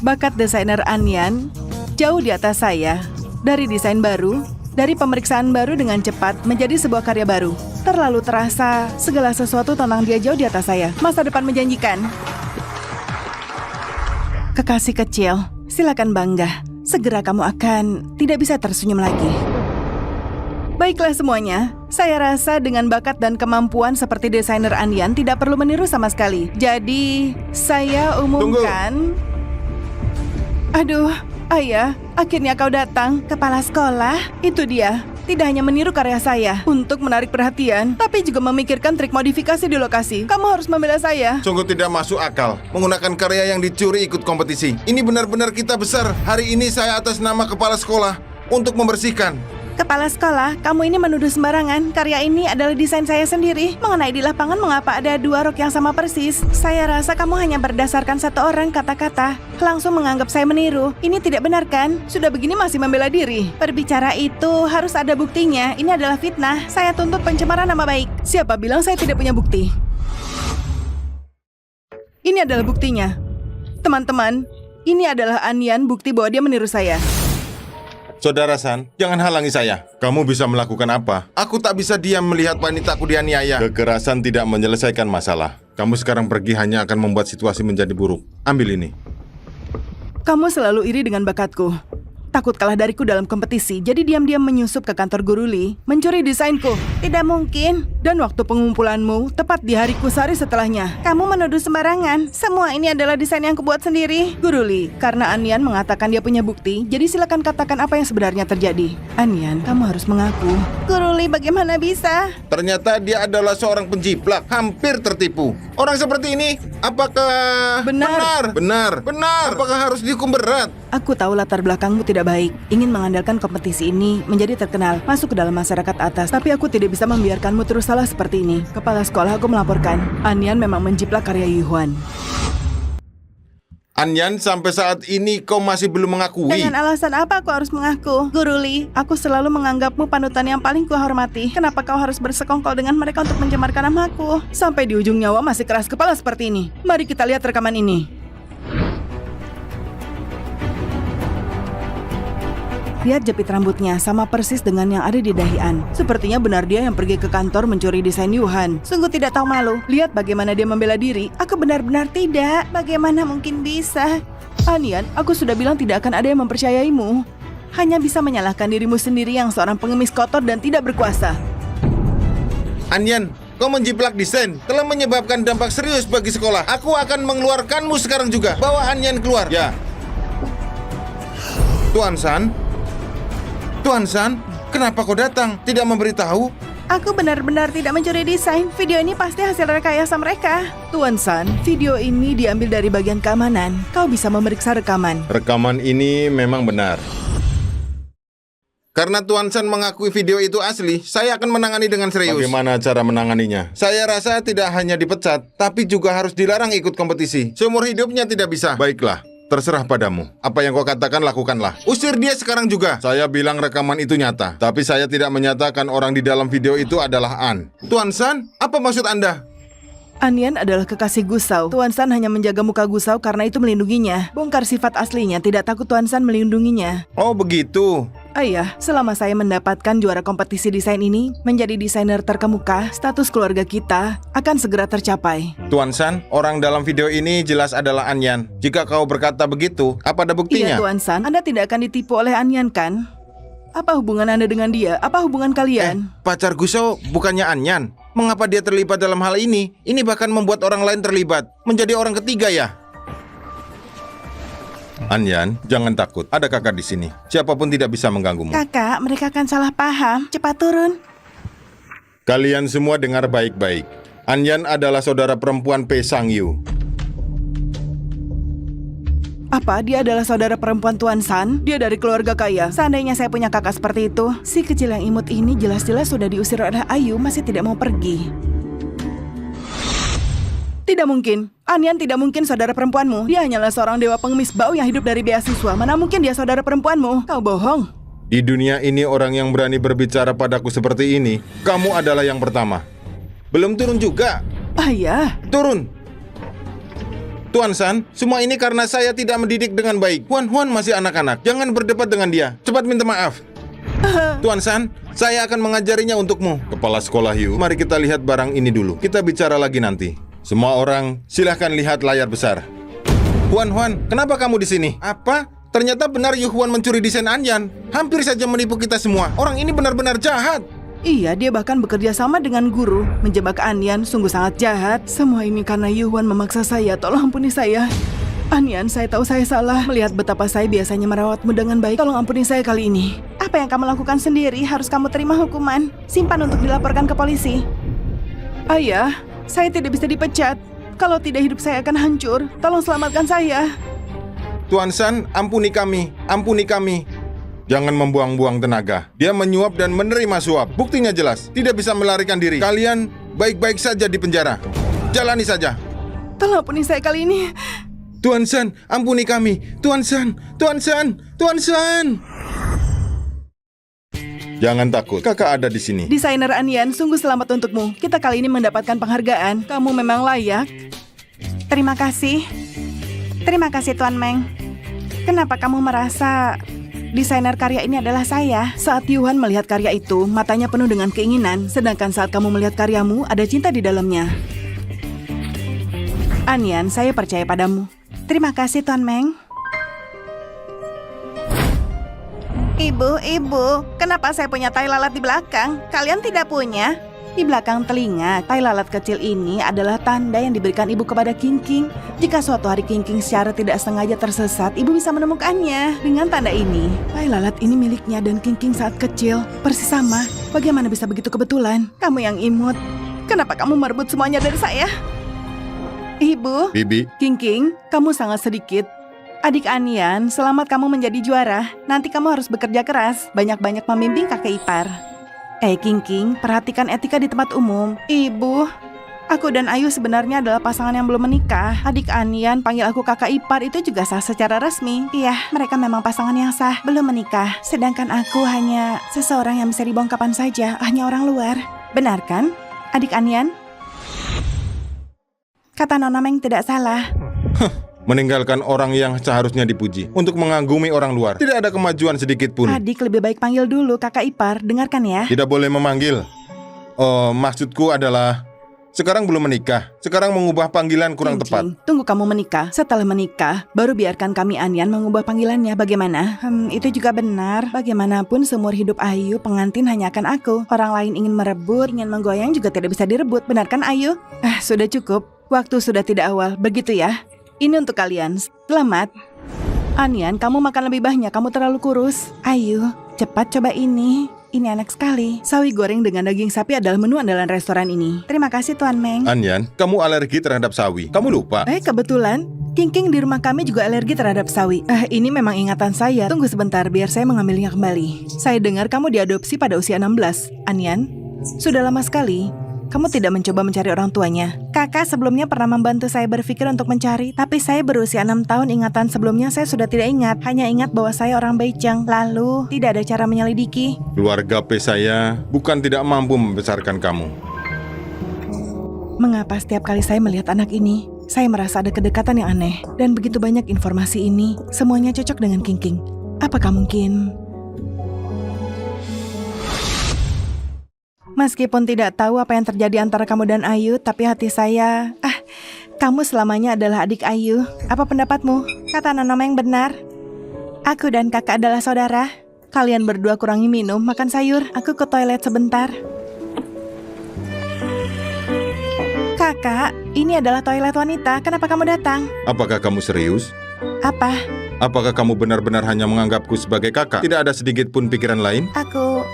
Bakat desainer Anyan jauh di atas saya. Dari desain baru, dari pemeriksaan baru dengan cepat menjadi sebuah karya baru. Terlalu terasa segala sesuatu tentang dia jauh di atas saya. Masa depan menjanjikan. Kekasih kecil, silakan bangga. Segera kamu akan tidak bisa tersenyum lagi. Baiklah semuanya, saya rasa dengan bakat dan kemampuan seperti desainer Anyan tidak perlu meniru sama sekali. Jadi, saya umumkan... Aduh, ayah, akhirnya kau datang. Kepala sekolah, itu dia. Tidak hanya meniru karya saya untuk menarik perhatian, tapi juga memikirkan trik modifikasi di lokasi. Kamu harus membela saya. Sungguh tidak masuk akal menggunakan karya yang dicuri ikut kompetisi. Ini benar-benar kita besar. Hari ini saya atas nama kepala sekolah untuk membersihkan. Kepala sekolah, kamu ini menuduh sembarangan. Karya ini adalah desain saya sendiri. Mengenai di lapangan mengapa ada 2 rok yang sama persis. Saya rasa kamu hanya berdasarkan satu orang kata-kata langsung menganggap saya meniru. Ini tidak benar kan? Sudah begini masih membela diri. Berbicara itu harus ada buktinya. Ini adalah fitnah. Saya tuntut pencemaran nama baik. Siapa bilang saya tidak punya bukti? Ini adalah buktinya. Teman-teman, ini adalah Anyan, bukti bahwa dia meniru saya. Saudara San, jangan halangi saya. Kamu bisa melakukan apa? Aku tak bisa diam melihat wanitaku dianiaya. Kekerasan tidak menyelesaikan masalah. Kamu sekarang pergi hanya akan membuat situasi menjadi buruk. Ambil ini. Kamu selalu iri dengan bakatku. Takut kalah dariku dalam kompetisi, jadi diam-diam menyusup ke kantor Guru Li, mencuri desainku. Tidak mungkin. Dan waktu pengumpulanmu, tepat di hariku sehari setelahnya. Kamu menuduh sembarangan. Semua ini adalah desain yang kubuat sendiri. Guru Li, karena Anyan mengatakan dia punya bukti, jadi silakan katakan apa yang sebenarnya terjadi. Anyan, kamu harus mengaku. Guru Li, bagaimana bisa? Ternyata dia adalah seorang penjiplak, hampir tertipu. Orang seperti ini, apakah... Benar. Benar. Apakah harus dihukum berat? Aku tahu latar belakangmu tidak baik. Ingin mengandalkan kompetisi ini menjadi terkenal, masuk ke dalam masyarakat atas. Tapi aku tidak bisa membiarkanmu terus salah seperti ini. Kepala sekolah aku melaporkan. Anyan memang menjiplak karya Yuhuan. Anyan, sampai saat ini kau masih belum mengakui. Dengan alasan apa aku harus mengaku? Guru Li, aku selalu menganggapmu panutan yang paling kuhormati. Kenapa kau harus bersekongkol dengan mereka untuk mencemarkan namaku? Sampai di ujung nyawa masih keras kepala seperti ini. Mari kita lihat rekaman ini. Lihat jepit rambutnya, sama persis dengan yang ada di dahi An. Sepertinya benar dia yang pergi ke kantor mencuri desain Yuhan. Sungguh tidak tahu malu. Lihat bagaimana dia membela diri. Aku benar-benar tidak. Bagaimana mungkin bisa? Anyan, aku sudah bilang tidak akan ada yang mempercayaimu. Hanya bisa menyalahkan dirimu sendiri yang seorang pengemis kotor dan tidak berkuasa. Anyan, kau menjiplak desain telah menyebabkan dampak serius bagi sekolah. Aku akan mengeluarkanmu sekarang juga. Bawa Anyan keluar. Ya. Tuan San, kenapa kau datang? Tidak memberitahu? Aku benar-benar tidak mencuri desain. Video ini pasti hasil rekayasa mereka. Tuan San, video ini diambil dari bagian keamanan. Kau bisa memeriksa rekaman. Rekaman ini memang benar. Karena Tuan San mengakui video itu asli, saya akan menangani dengan serius. Bagaimana cara menanganinya? Saya rasa tidak hanya dipecat, tapi juga harus dilarang ikut kompetisi. Seumur hidupnya tidak bisa. Baiklah. Terserah padamu. Apa yang kau katakan, lakukanlah. Usir dia sekarang juga. Saya bilang rekaman itu nyata. Tapi saya tidak menyatakan orang di dalam video itu adalah An. Tuan San, apa maksud Anda? Anyan adalah kekasih Gusau. Tuan San hanya menjaga muka Gusau karena itu melindunginya. Bongkar sifat aslinya, tidak takut Tuan San melindunginya. Oh begitu. Ayah, selama saya mendapatkan juara kompetisi desain ini, menjadi desainer terkemuka, status keluarga kita akan segera tercapai. Tuan San, orang dalam video ini jelas adalah Anyan. Jika kau berkata begitu, apa ada buktinya? Iya Tuan San, Anda tidak akan ditipu oleh Anyan kan? Apa hubungan Anda dengan dia? Apa hubungan kalian? Pacar Gusau bukannya Anyan. Mengapa dia terlibat dalam hal ini? Ini bahkan membuat orang lain terlibat. Menjadi orang ketiga ya? Anyan, jangan takut. Ada kakak di sini. Siapapun tidak bisa mengganggumu. Kakak, mereka akan salah paham. Cepat turun. Kalian semua dengar baik-baik. Anyan adalah saudara perempuan Pei Sangyu. Apa? Dia adalah saudara perempuan Tuan San? Dia dari keluarga kaya. Seandainya saya punya kakak seperti itu, si kecil yang imut ini jelas-jelas sudah diusir oleh Ayu, masih tidak mau pergi. Tidak mungkin. Anyan tidak mungkin saudara perempuanmu. Dia hanyalah seorang dewa pengemis bau yang hidup dari beasiswa. Mana mungkin dia saudara perempuanmu? Kau bohong. Di dunia ini orang yang berani berbicara padaku seperti ini, kamu adalah yang pertama. Belum turun juga. Ayah. Turun. Tuan San, semua ini karena saya tidak mendidik dengan baik. Huan masih anak-anak. Jangan berdebat dengan dia. Cepat minta maaf. Tuan San, saya akan mengajarinya untukmu. Kepala sekolah Yu, mari kita lihat barang ini dulu. Kita bicara lagi nanti. Semua orang, silahkan lihat layar besar. Huan, kenapa kamu di sini? Apa? Ternyata benar Yu Huan mencuri desain Anyan. Hampir saja menipu kita semua. Orang ini benar-benar jahat. Iya, dia bahkan bekerja sama dengan guru. Menjebak Anyan sungguh sangat jahat. Semua ini karena Yu Huan memaksa saya. Tolong ampuni saya. Anyan, saya tahu saya salah. Melihat betapa saya biasanya merawatmu dengan baik. Tolong ampuni saya kali ini. Apa yang kamu lakukan sendiri harus kamu terima hukuman. Simpan untuk dilaporkan ke polisi. Ayah, saya tidak bisa dipecat. Kalau tidak hidup saya akan hancur. Tolong selamatkan saya. Tuan San, ampuni kami. Ampuni kami. Jangan membuang-buang tenaga. Dia menyuap dan menerima suap. Buktinya jelas. Tidak bisa melarikan diri. Kalian baik-baik saja di penjara. Jalani saja. Tolong ampuni saya kali ini. Tuan San, ampuni kami. Tuan San, Tuan San, Tuan San. Jangan takut, kakak ada di sini. Desainer Anyan, sungguh selamat untukmu. Kita kali ini mendapatkan penghargaan. Kamu memang layak. Terima kasih. Terima kasih Tuan Meng. Kenapa kamu merasa desainer karya ini adalah saya? Saat Yuhan melihat karya itu, matanya penuh dengan keinginan. Sedangkan saat kamu melihat karyamu, ada cinta di dalamnya. Anyan, saya percaya padamu. Terima kasih Tuan Meng. Ibu, kenapa saya punya tai lalat di belakang? Kalian tidak punya? Di belakang telinga, tai lalat kecil ini adalah tanda yang diberikan ibu kepada King. Jika suatu hari King secara tidak sengaja tersesat, ibu bisa menemukannya. Dengan tanda ini, tai lalat ini miliknya dan King saat kecil. Persis sama. Bagaimana bisa begitu kebetulan? Kamu yang imut. Kenapa kamu merebut semuanya dari saya? Ibu, Bibi, King, kamu sangat sedikit. Adik Anyan, selamat kamu menjadi juara. Nanti kamu harus bekerja keras, banyak-banyak membimbing kakek ipar. King, perhatikan etika di tempat umum. Ibu, aku dan Ayu sebenarnya adalah pasangan yang belum menikah. Adik Anyan panggil aku kakak ipar itu juga sah secara resmi. Iya, mereka memang pasangan yang sah, belum menikah. Sedangkan aku hanya seseorang yang bisa dibuang kapan saja, hanya orang luar. Benar kan, Adik Anyan? Kata Nona Meng tidak salah. meninggalkan orang yang seharusnya dipuji untuk mengagumi orang luar. Tidak ada kemajuan sedikit pun. Adik lebih baik panggil dulu kakak ipar, dengarkan ya. Tidak boleh memanggil. Maksudku adalah sekarang belum menikah. Sekarang mengubah panggilan kurang tepat. Tunggu kamu menikah. Setelah menikah, baru biarkan kami Anyan mengubah panggilannya. Bagaimana? Itu juga benar. Bagaimanapun seumur hidup Ayu, pengantin hanya akan aku. Orang lain ingin merebut, ingin menggoyang juga tidak bisa direbut. Benar kan Ayu? Sudah cukup. Waktu sudah tidak awal. Begitu ya. Ini untuk kalian. Selamat. Anyan, kamu makan lebih banyak. Kamu terlalu kurus. Ayu, cepat coba ini. Ini enak sekali. Sawi goreng dengan daging sapi adalah menu andalan restoran ini. Terima kasih Tuan Meng. Anyan, kamu alergi terhadap sawi. Kamu lupa. Kebetulan King di rumah kami juga alergi terhadap sawi. Ini memang ingatan saya. Tunggu sebentar biar saya mengambilnya kembali. Saya dengar kamu diadopsi pada usia 16. Anyan, sudah lama sekali. kamu tidak mencoba mencari orang tuanya? Kakak sebelumnya pernah membantu saya berpikir untuk mencari, tapi saya berusia 6 tahun, ingatan sebelumnya saya sudah tidak ingat. Hanya ingat bahwa saya orang Beijing. Lalu, tidak ada cara menyelidiki. Keluarga P saya bukan tidak mampu membesarkan kamu. Mengapa setiap kali saya melihat anak ini, saya merasa ada kedekatan yang aneh. Dan begitu banyak informasi ini, semuanya cocok dengan King. Apakah mungkin... Meskipun tidak tahu apa yang terjadi antara kamu dan Ayu, tapi hati saya... kamu selamanya adalah adik Ayu. Apa pendapatmu? Kata nama yang benar. Aku dan kakak adalah saudara. Kalian berdua kurangi minum, makan sayur. Aku ke toilet sebentar. Kakak, ini adalah toilet wanita. Kenapa kamu datang? Apakah kamu serius? Apa? Apakah kamu benar-benar hanya menganggapku sebagai kakak? Tidak ada sedikit pun pikiran lain? Aku...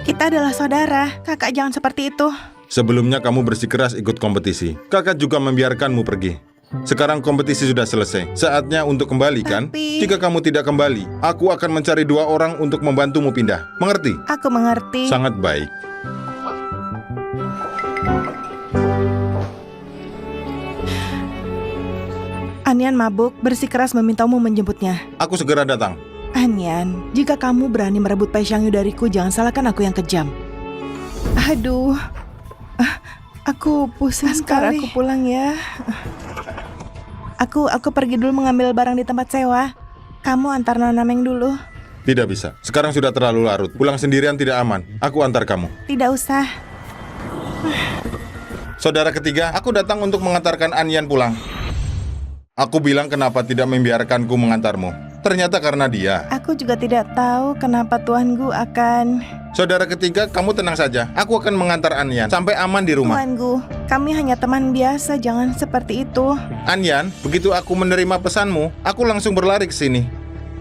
Kita adalah saudara. Kakak jangan seperti itu. Sebelumnya kamu bersikeras ikut kompetisi. Kakak juga membiarkanmu pergi. Sekarang kompetisi sudah selesai. Saatnya untuk kembali, kan? Tapi- Jika kamu tidak kembali, aku akan mencari 2 orang untuk membantumu pindah. Mengerti? Aku mengerti. Sangat baik. Anyan mabuk, bersikeras memintamu menjemputnya. Aku segera datang. Anyan, jika kamu berani merebut Pai Xiangyu dariku, jangan salahkan aku yang kejam. Aduh, aku pusing sekali. Aku pulang ya. Aku pergi dulu mengambil barang di tempat sewa. Kamu antar Nona Meng dulu. Tidak bisa. Sekarang sudah terlalu larut. Pulang sendirian tidak aman. Aku antar kamu. Tidak usah. Saudara ketiga, aku datang untuk mengantarkan Anyan pulang. Aku bilang kenapa tidak membiarkanku mengantarmu. Ternyata karena dia. Aku juga tidak tahu kenapa Tuanku akan... Saudara ketiga, kamu tenang saja. Aku akan mengantar Anyan sampai aman di rumah. Tuanku, kami hanya teman biasa, jangan seperti itu. Anyan, begitu aku menerima pesanmu, aku langsung berlari ke sini.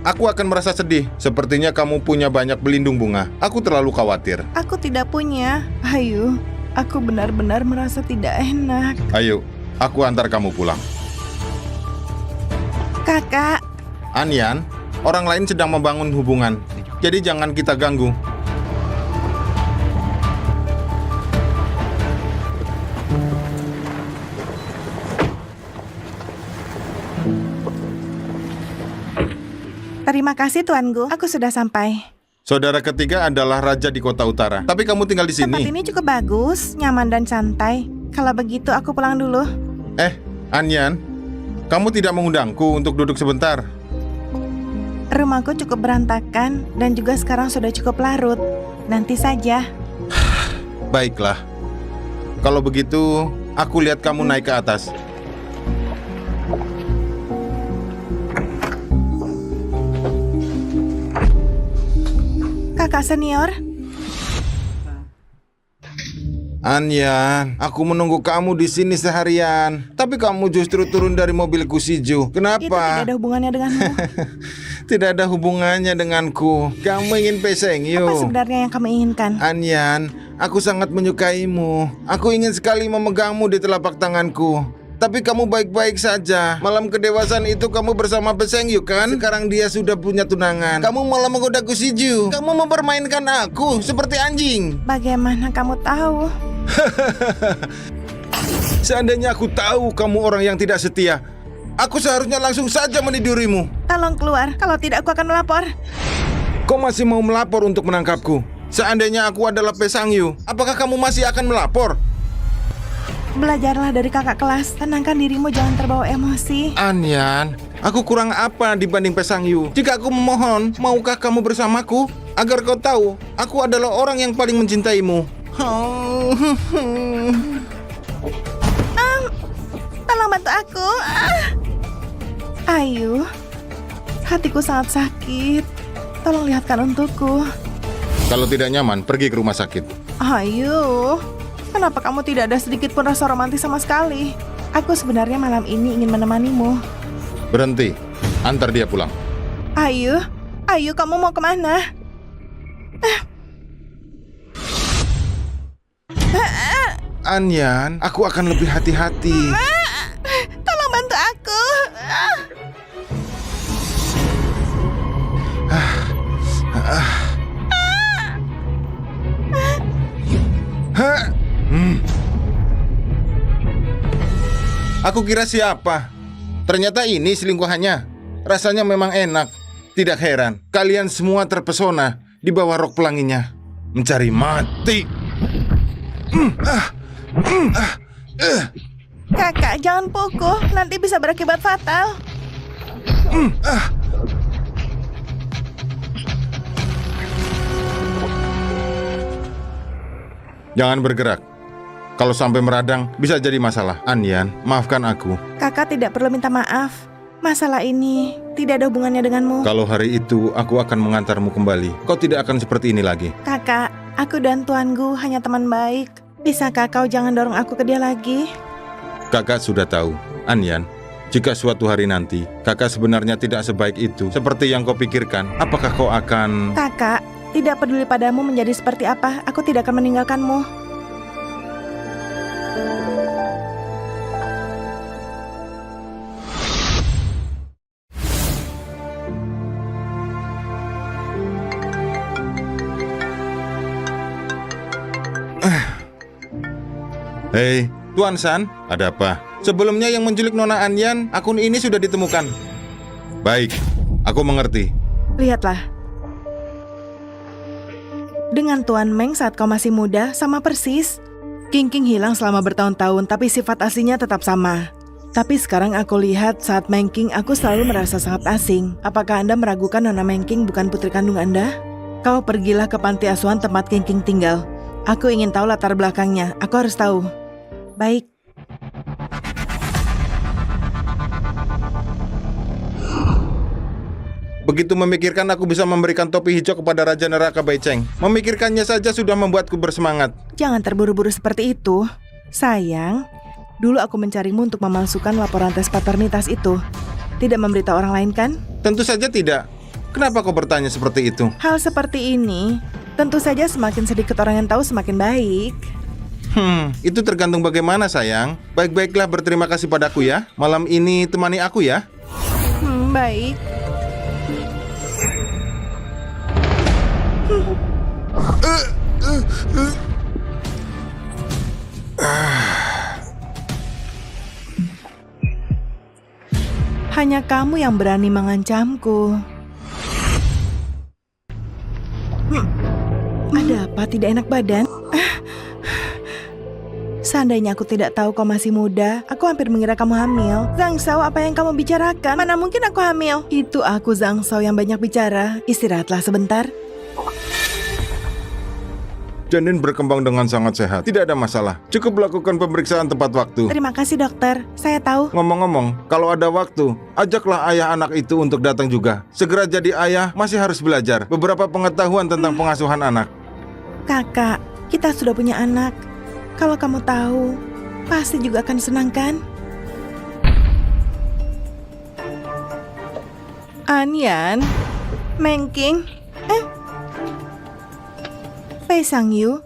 Aku akan merasa sedih. Sepertinya kamu punya banyak belindung bunga. Aku terlalu khawatir. Aku tidak punya. Ayu, aku benar-benar merasa tidak enak. Ayo, aku antar kamu pulang. Kakak, Anyan, orang lain sedang membangun hubungan. Jadi jangan kita ganggu. terima kasih Tuanku, aku sudah sampai. Saudara ketiga adalah raja di kota utara. Tapi kamu tinggal di Tempat sini. ini cukup bagus, nyaman dan santai. Kalau begitu aku pulang dulu. Anyan, kamu tidak mengundangku untuk duduk sebentar. Rumahku cukup berantakan dan juga sekarang sudah cukup larut. Nanti saja. Baiklah. Kalau begitu, aku lihat kamu naik ke atas. Kakak senior, Anyan, aku menunggu kamu di sini seharian. Tapi kamu justru turun dari mobilku Shiju. itu tidak Kenapa? ada hubungannya denganmu. Tidak ada hubungannya denganku. Kamu ingin peseng, Apa yuk. sebenarnya yang kamu inginkan? Anyan, aku sangat menyukaimu. Aku ingin sekali memegangmu di telapak tanganku. Tapi kamu baik-baik saja. Malam kedewasaan itu kamu bersama Peseng Yu kan? Sekarang dia sudah punya tunangan. Kamu malah menggodaku Shiju. Kamu mempermainkan aku seperti anjing. Bagaimana kamu tahu? Seandainya aku tahu kamu orang yang tidak setia, aku seharusnya langsung saja menidurimu. Tolong keluar, kalau tidak aku akan melapor. Kau masih mau melapor untuk menangkapku? Seandainya aku adalah Pesang Yu, apakah kamu masih akan melapor? Belajarlah dari kakak kelas, tenangkan dirimu, jangan terbawa emosi. Anyan, aku kurang apa dibanding Pesang Yu? Jika aku memohon, maukah kamu bersamaku? Agar kau tahu, aku adalah orang yang paling mencintaimu. Tolong bantu aku. Ayu, hatiku sangat sakit. Tolong lihatkan untukku. Kalau tidak nyaman, pergi ke rumah sakit. Ayu, kenapa kamu tidak ada sedikit pun rasa romantis sama sekali? Aku sebenarnya malam ini ingin menemanimu. Berhenti, antar dia pulang. Ayu, kamu mau kemana? Anyan, aku akan lebih hati-hati. Tolong bantu aku. Aku kira siapa? Ternyata ini selingkuhannya. Rasanya memang enak. Tidak heran, kalian semua terpesona di bawah rok pelanginya. Mencari mati. Kakak, jangan pukul, nanti bisa berakibat fatal. Jangan bergerak. Kalau sampai meradang, bisa jadi masalah. Anyan, maafkan aku. Kakak tidak perlu minta maaf. Masalah ini tidak ada hubungannya denganmu. Kalau hari itu aku akan mengantarmu kembali, kau tidak akan seperti ini lagi. Kakak, aku dan tuanku hanya teman baik. Bisakah kau jangan dorong aku ke dia lagi? Kakak sudah tahu, Anyan. Jika suatu hari nanti, kakak sebenarnya tidak sebaik itu, seperti yang kau pikirkan, apakah kau akan... Kakak, tidak peduli padamu menjadi seperti apa, aku tidak akan meninggalkanmu. Hei, Tuan San, ada apa? Sebelumnya yang menculik Nona Anyan, akun ini sudah ditemukan. Baik, aku mengerti. Lihatlah. Dengan Tuan Meng saat kau masih muda, sama persis. King hilang selama bertahun-tahun, tapi sifat aslinya tetap sama. Tapi sekarang aku lihat saat Meng King, aku selalu merasa sangat asing. Apakah Anda meragukan Nona Meng King bukan putri kandung Anda? Kau pergilah ke panti asuhan tempat King tinggal. Aku ingin tahu latar belakangnya, aku harus tahu. Baik. Begitu memikirkan aku bisa memberikan topi hijau kepada Raja Neraka Baiceng. Memikirkannya saja sudah membuatku bersemangat. Jangan terburu-buru seperti itu. Sayang, dulu aku mencarimu untuk memalsukan laporan tes paternitas itu. Tidak memberitahu orang lain kan? Tentu saja tidak. Kenapa kau bertanya seperti itu? Hal seperti ini, tentu saja semakin sedikit orang yang tahu semakin baik. Itu tergantung bagaimana sayang. Baik-baiklah berterima kasih padaku ya. Malam ini temani aku ya. Baik. Hanya kamu yang berani mengancamku. Ada apa tidak enak badan? Seandainya aku tidak tahu kau masih muda, aku hampir mengira kamu hamil. Zhang Shao, apa yang kamu bicarakan? Mana mungkin aku hamil? Itu aku Zhang Shao yang banyak bicara. Istirahatlah sebentar. Janin berkembang dengan sangat sehat. Tidak ada masalah. Cukup lakukan pemeriksaan tepat waktu. Terima kasih dokter, saya tahu. Ngomong-ngomong, kalau ada waktu, ajaklah ayah anak itu untuk datang juga. Segera jadi ayah masih harus belajar beberapa pengetahuan tentang pengasuhan anak. Kakak, kita sudah punya anak. Kalau kamu tahu, pasti juga akan senang kan? Anyan, Meng King, Pei Sangyu.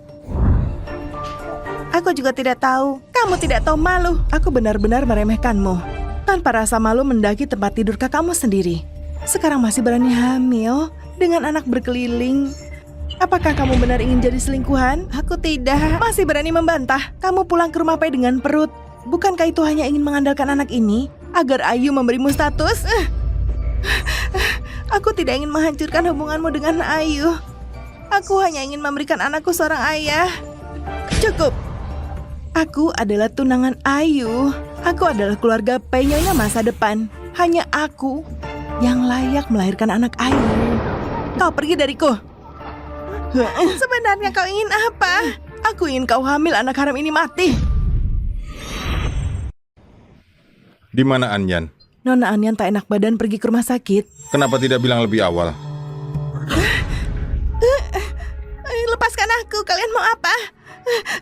Aku juga tidak tahu. Kamu tidak tahu malu. Aku benar-benar meremehkanmu. Tanpa rasa malu mendaki tempat tidur kakakmu sendiri. Sekarang masih berani hamil dengan anak berkeliling. Apakah kamu benar ingin jadi selingkuhan? Aku tidak. Masih berani membantah. Kamu pulang ke rumah Pei dengan perut. Bukankah itu hanya ingin mengandalkan anak ini agar Ayu memberimu status? Aku tidak ingin menghancurkan hubunganmu dengan Ayu. Aku hanya ingin memberikan anakku seorang ayah. Cukup. Aku adalah tunangan Ayu. Aku adalah keluarga Pei Nyonya masa depan. Hanya aku yang layak melahirkan anak Ayu. Kau pergi dariku. Sebenarnya kau ingin apa? Aku ingin kau hamil anak haram ini mati. Di mana Anyan? Nona Anyan tak enak badan pergi ke rumah sakit. Kenapa tidak bilang lebih awal? Lepaskan aku, kalian mau apa?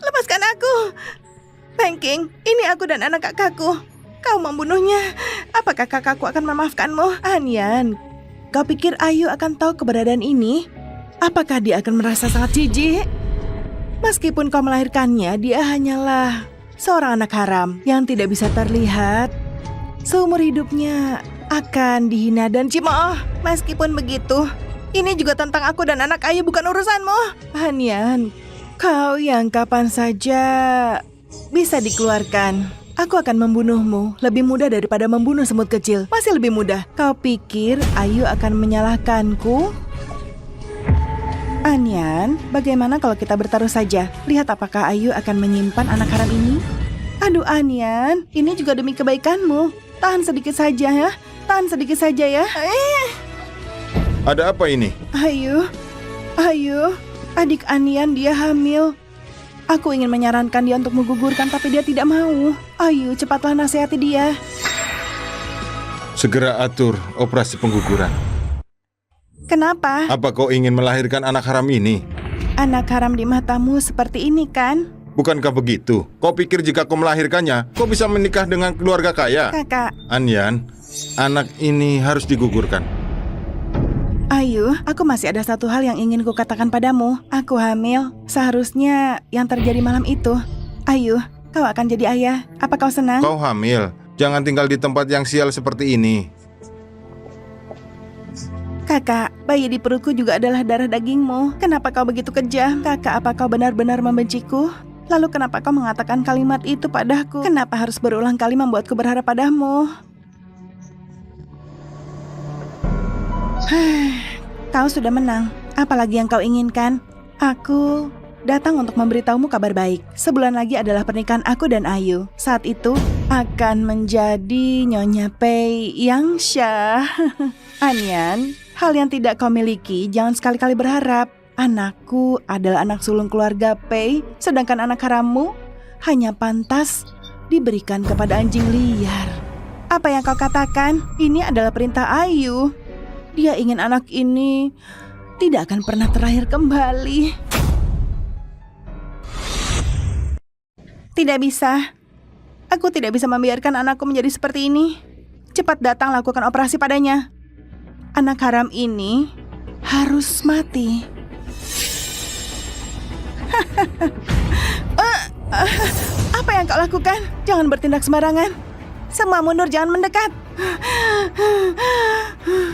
Lepaskan aku. Meng King, ini aku dan anak kakakku. Kau membunuhnya. Apakah kakakku akan memaafkanmu? Anyan, kau pikir Ayu akan tahu keberadaan ini? Apakah dia akan merasa sangat jijik? Meskipun kau melahirkannya, dia hanyalah seorang anak haram yang tidak bisa terlihat. Seumur hidupnya akan dihina dan cemooh. Meskipun begitu, ini juga tentang aku dan anak Ayu, bukan urusanmu. Anyan, kau yang kapan saja bisa dikeluarkan. Aku akan membunuhmu. Lebih mudah daripada membunuh semut kecil. Masih lebih mudah. Kau pikir Ayu akan menyalahkanku? Anyan, bagaimana kalau kita bertaruh saja? Lihat apakah Ayu akan menyimpan anak haram ini? Aduh Anyan, ini juga demi kebaikanmu. Tahan sedikit saja ya. Tahan sedikit saja ya. Ada apa ini? Ayu, adik Anyan dia hamil. Aku ingin menyarankan dia untuk menggugurkan tapi dia tidak mau. Ayu, cepatlah nasihati dia. Segera atur operasi pengguguran. Kenapa? Apa kau ingin melahirkan anak haram ini? Anak haram di matamu seperti ini kan? Bukankah begitu? Kau pikir jika kau melahirkannya, kau bisa menikah dengan keluarga kaya? Kakak. Anyan, anak ini harus digugurkan. Ayu, aku masih ada satu hal yang ingin ku katakan padamu. Aku hamil. Seharusnya yang terjadi malam itu. Ayu, kau akan jadi ayah. Apa kau senang? Kau hamil. Jangan tinggal di tempat yang sial seperti ini. Kakak, bayi di perutku juga adalah darah dagingmu. Kenapa kau begitu kejam? Kakak, apa kau benar-benar membenciku? Lalu kenapa kau mengatakan kalimat itu padaku? Kenapa harus berulang kali membuatku berharap padamu? Kau sudah menang. Apalagi yang kau inginkan? Aku datang untuk memberitahumu kabar baik. Sebulan lagi adalah pernikahan aku dan Ayu. Saat itu akan menjadi Nyonya Pei yang syah. Anyan, hal yang tidak kau miliki jangan sekali-kali berharap. Anakku adalah anak sulung keluarga Pei, sedangkan anak harammu hanya pantas diberikan kepada anjing liar. Apa yang kau katakan? Ini adalah perintah Ayu. Dia ingin anak ini tidak akan pernah terlahir kembali. Tidak bisa. Aku tidak bisa membiarkan anakku menjadi seperti ini. Cepat datang lakukan operasi padanya. Anak haram ini harus mati. Apa yang kau lakukan? Jangan bertindak sembarangan. Semua mundur, jangan mendekat.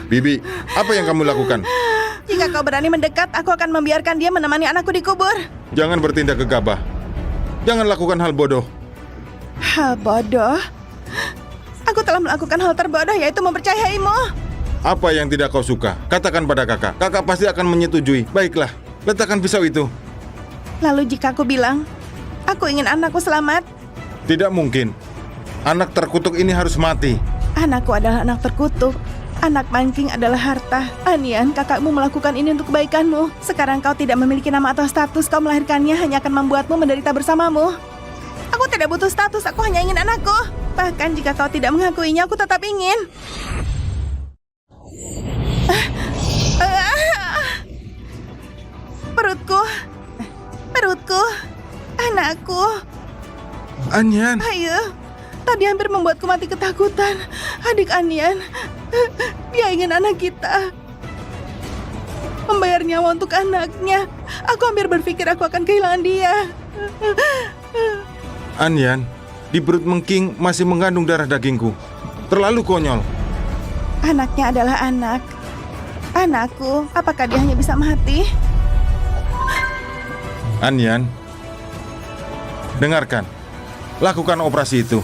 Bibi, apa yang kamu lakukan? Jika kau berani mendekat, aku akan membiarkan dia menemani anakku dikubur. Jangan bertindak gegabah. Jangan lakukan hal bodoh. Hal bodoh? Aku telah melakukan hal terbodoh, yaitu mempercayaimu. Apa yang tidak kau suka? Katakan pada kakak. Kakak pasti akan menyetujui. Baiklah, letakkan pisau itu. Lalu jika aku bilang, aku ingin anakku selamat. Tidak mungkin. Anak terkutuk ini harus mati. Anakku adalah anak terkutuk. Anak mancing adalah harta. Anyan, kakakmu melakukan ini untuk kebaikanmu. Sekarang kau tidak memiliki nama atau status. Kau melahirkannya hanya akan membuatmu menderita bersamamu. Aku tidak butuh status, aku hanya ingin anakku. Bahkan jika kau tidak mengakuinya, aku tetap ingin. Perutku, anakku. Anyan. Ayo, tadi hampir membuatku mati ketakutan. Adik Anyan, dia ingin anak kita. Membayar nyawa untuk anaknya. Aku hampir berpikir aku akan kehilangan dia. Anyan, di perut Mengking masih mengandung darah dagingku. Terlalu konyol. Anaknya adalah anak. Anakku, apakah dia hanya bisa mati? Anyan, dengarkan. Lakukan operasi itu.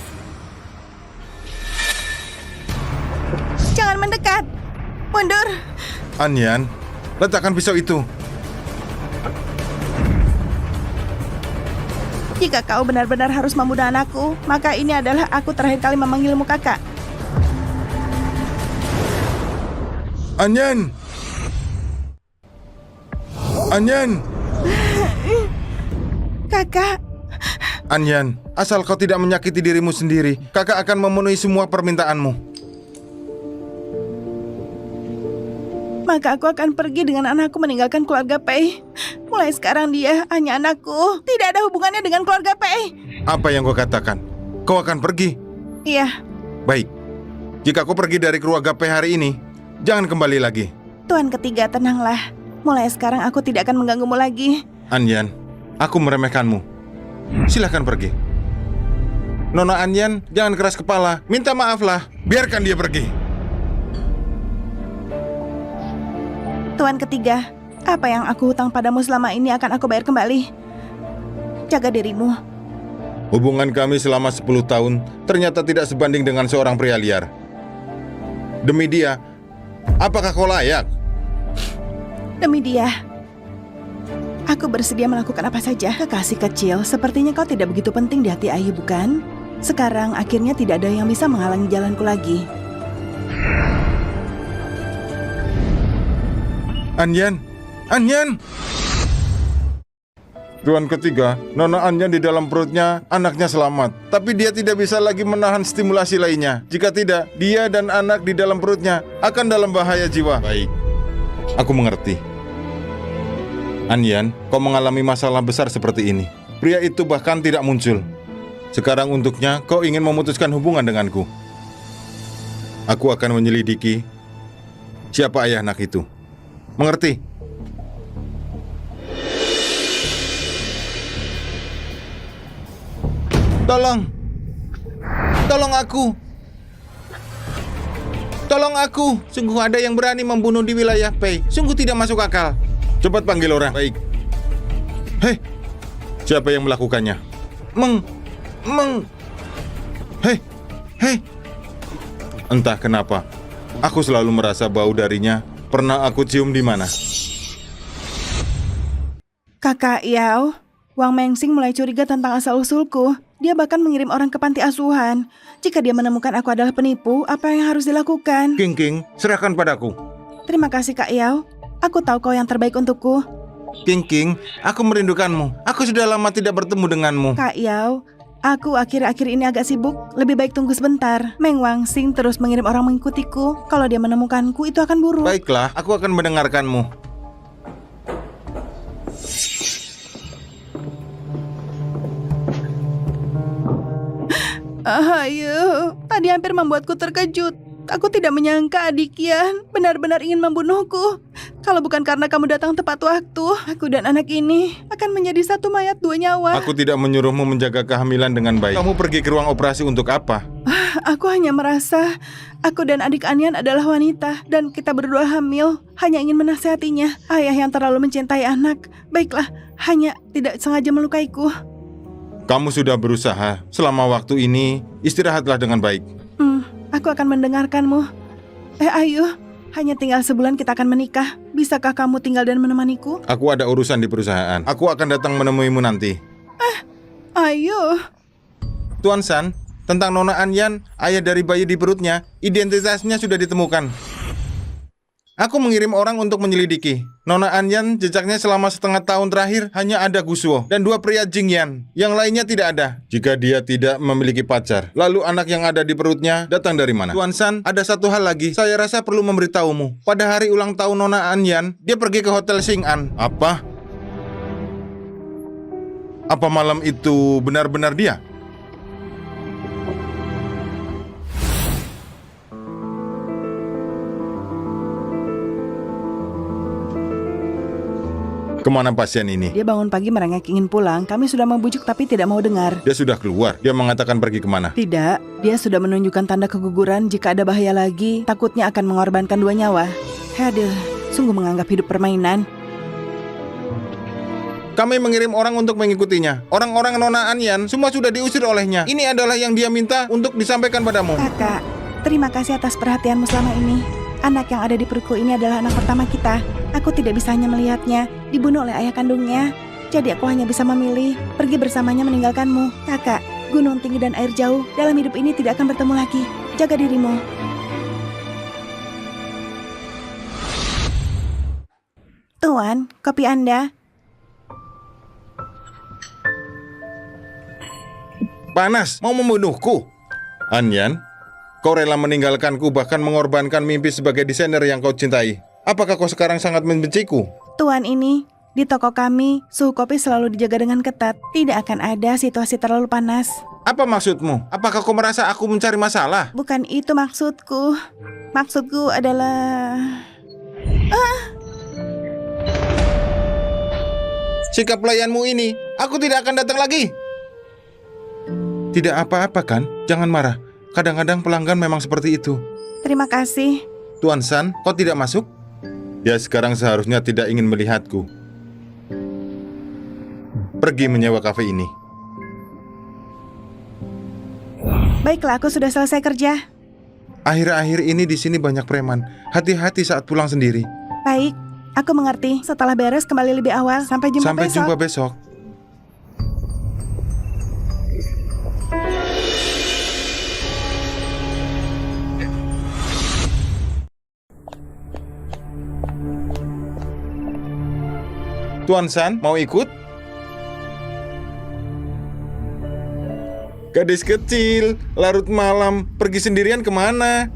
Jangan mendekat. Mundur. Anyan, letakkan pisau itu. Jika kau benar-benar harus membunuh anakku, maka ini adalah aku terakhir kali memanggilmu kakak. Anyan! Anyan! Kakak, Anyan, asal kau tidak menyakiti dirimu sendiri, kakak akan memenuhi semua permintaanmu. maka aku akan pergi dengan anakku meninggalkan keluarga Pei. Mulai sekarang dia hanya anakku. Tidak ada hubungannya dengan keluarga Pei. Apa yang kau katakan? Kau akan pergi? Iya. Baik. Jika kau pergi dari keluarga Pei hari ini, jangan kembali lagi. Tuan ketiga, tenanglah. Mulai sekarang aku tidak akan mengganggumu lagi. Anyan, aku meremehkanmu. Silahkan pergi. Nona Anyan, jangan keras kepala. Minta maaflah. Biarkan dia pergi. Tuan ketiga, apa yang aku hutang padamu selama ini akan aku bayar kembali. Jaga dirimu. Hubungan kami selama 10 tahun ternyata tidak sebanding dengan seorang pria liar. Demi dia, apakah kau layak? Demi dia, aku bersedia melakukan apa saja. Kekasih kecil, sepertinya kau tidak begitu penting di hati Ayu, bukan? Sekarang akhirnya tidak ada yang bisa menghalangi jalanku lagi. Anyan! Anyan! Tuan ketiga, Nona Anyan di dalam perutnya, anaknya selamat. Tapi dia tidak bisa lagi menahan stimulasi lainnya. Jika tidak, dia dan anak di dalam perutnya akan dalam bahaya jiwa. Baik, aku mengerti. Anyan, kau mengalami masalah besar seperti ini. Pria itu bahkan tidak muncul. Sekarang untuknya, kau ingin memutuskan hubungan denganku. Aku akan menyelidiki siapa ayah anak itu. Mengerti? Tolong! Tolong aku! Tolong aku! Sungguh ada yang berani membunuh di wilayah Pei. Sungguh tidak masuk akal. Cepat panggil orang. Baik. Hei! Siapa yang melakukannya? Hei! Hei! Entah kenapa, aku selalu merasa bau darinya. Pernah aku cium di mana? Kakak Yao, Wang Mengsing mulai curiga tentang asal-usulku. Dia bahkan mengirim orang ke panti asuhan. Jika dia menemukan aku adalah penipu, apa yang harus dilakukan? King, serahkan padaku. Terima kasih Kak Yao. Aku tahu kau yang terbaik untukku. King, aku merindukanmu. Aku sudah lama tidak bertemu denganmu. Kak Yao, aku akhir-akhir ini agak sibuk. Lebih baik tunggu sebentar. Meng Wangsing terus mengirim orang mengikutiku. Kalau dia menemukanku, itu akan buruk. Baiklah, aku akan mendengarkanmu. Ayo, tadi hampir membuatku terkejut. Aku tidak menyangka adik Yan benar-benar ingin membunuhku. Kalau bukan karena kamu datang tepat waktu, aku dan anak ini akan menjadi satu mayat dua nyawa. Aku tidak menyuruhmu menjaga kehamilan dengan baik. Kamu pergi ke ruang operasi untuk apa? Aku hanya merasa aku dan adik Anyan adalah wanita dan kita berdua hamil. Hanya ingin menasihatinya. Ayah yang terlalu mencintai anak. Baiklah, hanya tidak sengaja melukaiku. Kamu sudah berusaha. Selama waktu ini, istirahatlah dengan baik. Aku akan mendengarkanmu. Ayu, hanya tinggal sebulan kita akan menikah. Bisakah kamu tinggal dan menemaniku? Aku ada urusan di perusahaan. Aku akan datang menemuimu nanti. Ayu. Tuan San, tentang Nona Anyan, ayah dari bayi di perutnya, identitasnya sudah ditemukan. Aku mengirim orang untuk menyelidiki. Nona Anyan jejaknya selama setengah tahun terakhir hanya ada Gusuo dan 2 pria Jingyan. Yang lainnya tidak ada. Jika dia tidak memiliki pacar, lalu anak yang ada di perutnya datang dari mana? Tuan San, ada satu hal lagi. Saya rasa perlu memberitahumu. Pada hari ulang tahun Nona Anyan, dia pergi ke Hotel Xing'an. Apa? Apa malam itu benar-benar dia? Kemana pasien ini? Dia bangun pagi merengek ingin pulang. Kami sudah membujuk tapi tidak mau dengar. Dia sudah keluar. Dia mengatakan pergi kemana? Tidak, dia sudah menunjukkan tanda keguguran. Jika ada bahaya lagi, takutnya akan mengorbankan 2 nyawa. Aduh, sungguh menganggap hidup permainan. Kami mengirim orang untuk mengikutinya. Orang-orang Nona Anyan semua sudah diusir olehnya. Ini adalah yang dia minta untuk disampaikan padamu. Kakak, terima kasih atas perhatianmu selama ini. Anak yang ada di perutku ini adalah anak pertama kita. Aku tidak bisa hanya melihatnya dibunuh oleh ayah kandungnya. Jadi aku hanya bisa memilih pergi bersamanya meninggalkanmu. Kakak, gunung tinggi dan air jauh dalam hidup ini tidak akan bertemu lagi. Jaga dirimu. Tuan, kopi Anda. Panas, mau membunuhku? Anyan, kau rela meninggalkanku bahkan mengorbankan mimpi sebagai desainer yang kau cintai. Apakah kau sekarang sangat membenciku? Tuan ini, di toko kami, suhu kopi selalu dijaga dengan ketat. Tidak akan ada situasi terlalu panas. Apa maksudmu? Apakah kau merasa aku mencari masalah? Bukan itu maksudku. Maksudku adalah... Sikap pelayanmu ini, aku tidak akan datang lagi. Tidak apa-apa kan? Jangan marah. Kadang-kadang pelanggan memang seperti itu. Terima kasih. Tuan San, kau tidak masuk? Dia sekarang seharusnya tidak ingin melihatku. Pergi menyewa kafe ini. Baiklah, aku sudah selesai kerja. Akhir-akhir ini di sini banyak preman. Hati-hati saat pulang sendiri. Baik, aku mengerti. Setelah beres kembali lebih awal. Sampai jumpa Sampai besok. jumpa besok. Tuan San, mau ikut? Gadis kecil, larut malam, pergi sendirian kemana?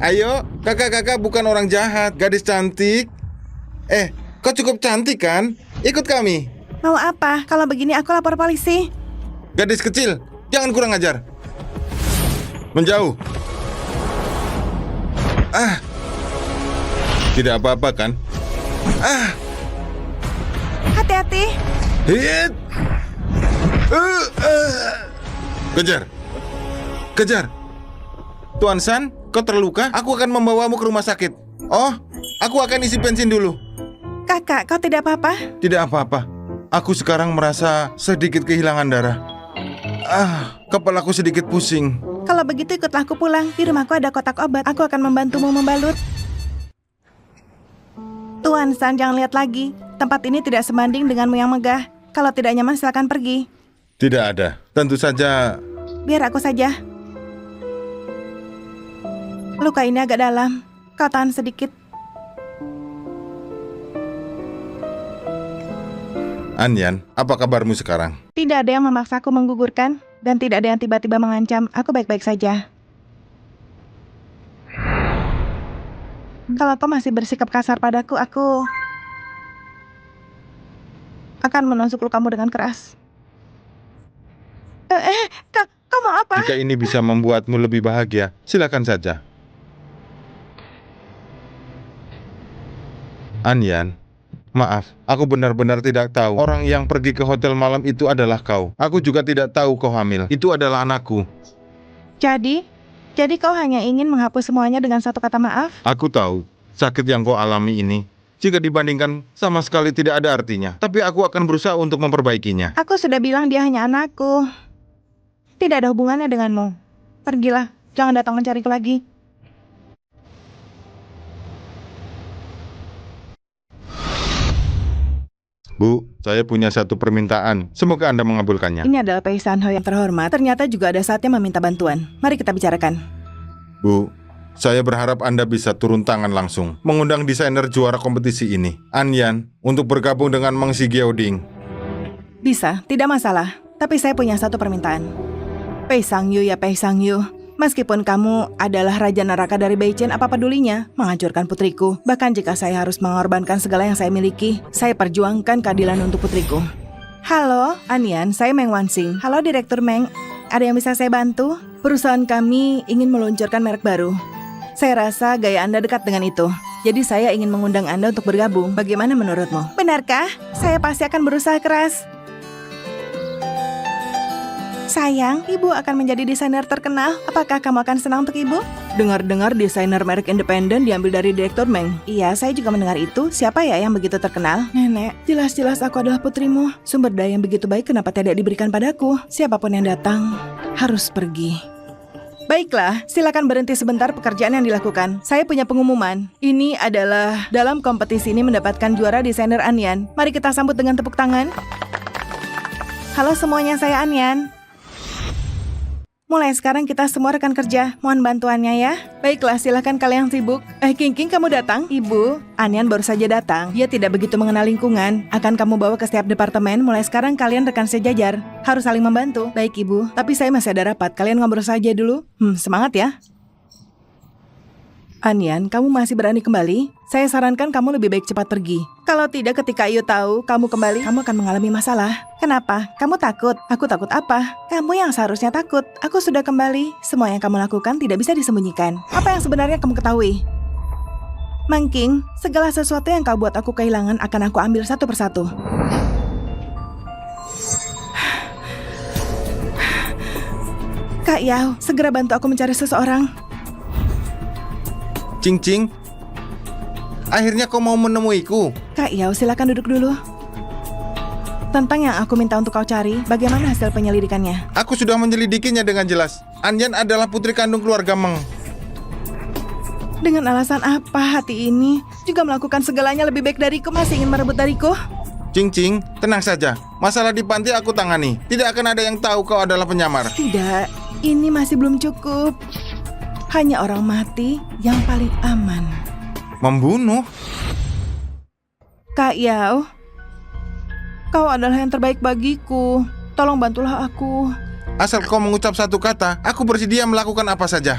Ayo, kakak-kakak bukan orang jahat, gadis cantik. Kau cukup cantik kan? Ikut kami. Mau apa? Kalau begini aku lapor polisi. Gadis kecil, jangan kurang ajar. Menjauh. Tidak apa-apa kan? Hati-hati. Hit! Kejar. Kejar. Tuan San, kau terluka? Aku akan membawamu ke rumah sakit. Oh, aku akan isi bensin dulu. Kakak, kau tidak apa-apa? Tidak apa-apa. Aku sekarang merasa sedikit kehilangan darah. Kepalaku sedikit pusing. Kalau begitu ikutlah aku pulang. Di rumahku ada kotak obat. Aku akan membantumu membalut. Tuan San, jangan lihat lagi. Tempat ini tidak sebanding denganmu yang megah. Kalau tidak nyaman silakan pergi. Tidak ada. Tentu saja. Biar aku saja. Luka ini agak dalam. Kau tahan sedikit. Anyan, apa kabarmu sekarang? Tidak ada yang memaksaku menggugurkan. Dan tidak ada yang tiba-tiba mengancam. Aku baik-baik saja. Kalau kau masih bersikap kasar padaku, aku akan menusuk lukamu dengan keras. Kau mau apa? Jika ini bisa membuatmu lebih bahagia, silakan saja. Anyan, maaf, aku benar-benar tidak tahu orang yang pergi ke hotel malam itu adalah kau. Aku juga tidak tahu kau hamil. Itu adalah anakku. Jadi kau hanya ingin menghapus semuanya dengan satu kata maaf? Aku tahu, sakit yang kau alami ini, jika dibandingkan sama sekali tidak ada artinya. Tapi aku akan berusaha untuk memperbaikinya. Aku sudah bilang dia hanya anakku. Tidak ada hubungannya denganmu. Pergilah, jangan datang mencariku lagi. Bu, saya punya satu permintaan. Semoga Anda mengabulkannya. Ini adalah Pei Sanho yang terhormat. Ternyata juga ada saatnya meminta bantuan. Mari kita bicarakan. Bu, saya berharap Anda bisa turun tangan langsung mengundang desainer juara kompetisi ini, Anyan, untuk bergabung dengan Meng Xiaoding. Bisa, tidak masalah. Tapi saya punya satu permintaan. Pei Sangyu ya Pei Sangyu. Meskipun kamu adalah raja neraka dari Beichen, apa pedulinya menghancurkan putriku? Bahkan jika saya harus mengorbankan segala yang saya miliki, saya perjuangkan keadilan untuk putriku. Halo, Anyan, saya Meng Wanxing. Halo Direktur Meng, ada yang bisa saya bantu? Perusahaan kami ingin meluncurkan merek baru. Saya rasa gaya Anda dekat dengan itu. Jadi saya ingin mengundang Anda untuk bergabung. Bagaimana menurutmu? Benarkah? Saya pasti akan berusaha keras. Sayang, ibu akan menjadi desainer terkenal. Apakah kamu akan senang untuk ibu? Dengar-dengar desainer merek independen diambil dari Direktur Meng. Iya, saya juga mendengar itu. Siapa ya yang begitu terkenal? Nenek, jelas-jelas aku adalah putrimu. Sumber daya yang begitu baik kenapa tidak diberikan padaku? Siapapun yang datang harus pergi. Baiklah, silakan berhenti sebentar pekerjaan yang dilakukan. Saya punya pengumuman. Ini adalah dalam kompetisi ini mendapatkan juara desainer Anyan. Mari kita sambut dengan tepuk tangan. Halo semuanya, saya Anyan. Mulai sekarang kita semua rekan kerja. Mohon bantuannya ya. Baiklah, silakan kalian sibuk. King, kamu datang? Ibu, Anyan baru saja datang. Dia tidak begitu mengenal lingkungan. Akan kamu bawa ke setiap departemen. Mulai sekarang kalian rekan sejajar. Harus saling membantu. Baik, Ibu. Tapi saya masih ada rapat. Kalian ngobrol saja dulu. Semangat ya. Anyan, kamu masih berani kembali? Saya sarankan kamu lebih baik cepat pergi. Kalau tidak, ketika Ayu tahu kamu kembali, kamu akan mengalami masalah. Kenapa? Kamu takut? Aku takut apa? Kamu yang seharusnya takut. Aku sudah kembali. Semua yang kamu lakukan tidak bisa disembunyikan. Apa yang sebenarnya kamu ketahui? Mang King, segala sesuatu yang kau buat aku kehilangan akan aku ambil satu persatu. Kak Yao, segera bantu aku mencari seseorang. Cing, akhirnya kau mau menemuiku. Kak Yao, silakan duduk dulu. Tentang yang aku minta untuk kau cari, bagaimana hasil penyelidikannya? Aku sudah menyelidikinya dengan jelas. Anyan adalah putri kandung keluarga Meng. Dengan alasan apa hati ini juga melakukan segalanya lebih baik dariku, masih ingin merebut dariku? Cing, tenang saja. Masalah di panti aku tangani. Tidak akan ada yang tahu kau adalah penyamar. Tidak, ini masih belum cukup. Hanya orang mati yang paling aman. Membunuh? Kak Yao, kau adalah yang terbaik bagiku. Tolong bantulah aku. Asal kau mengucap satu kata, aku bersedia melakukan apa saja.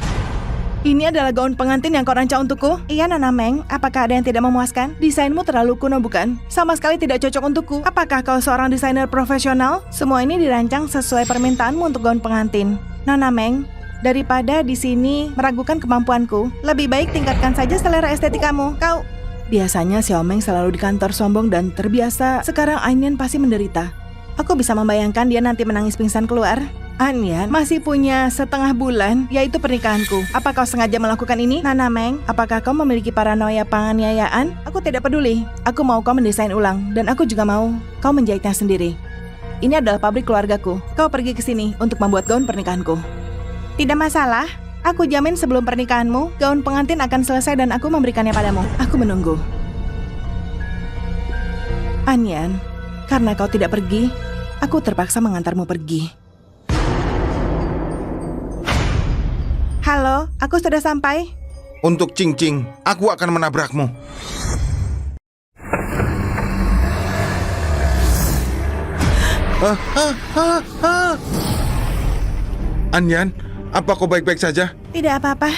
Ini adalah gaun pengantin yang kau rancang untukku? Iya, Nona Meng. Apakah ada yang tidak memuaskan? Desainmu terlalu kuno, bukan? Sama sekali tidak cocok untukku. Apakah kau seorang desainer profesional? Semua ini dirancang sesuai permintaanmu untuk gaun pengantin. Nona Meng, daripada di sini meragukan kemampuanku, lebih baik tingkatkan saja selera estetikamu. Kau... Biasanya Xiaomeng selalu di kantor sombong dan terbiasa. Sekarang Anyan pasti menderita. Aku bisa membayangkan dia nanti menangis pingsan keluar. Anyan masih punya setengah bulan, yaitu pernikahanku. Apa kau sengaja melakukan ini? Nona Meng, apakah kau memiliki paranoia penganiayaan? Aku tidak peduli. Aku mau kau mendesain ulang, dan aku juga mau kau menjahitnya sendiri. Ini adalah pabrik keluargaku. Kau pergi ke sini untuk membuat gaun pernikahanku. Tidak masalah. Aku jamin sebelum pernikahanmu, gaun pengantin akan selesai dan aku memberikannya padamu. Aku menunggu. Anyan, karena kau tidak pergi, aku terpaksa mengantarmu pergi. Halo, aku sudah sampai. Untuk Cing, aku akan menabrakmu. Anyan, apa kau baik-baik saja? Tidak apa-apa.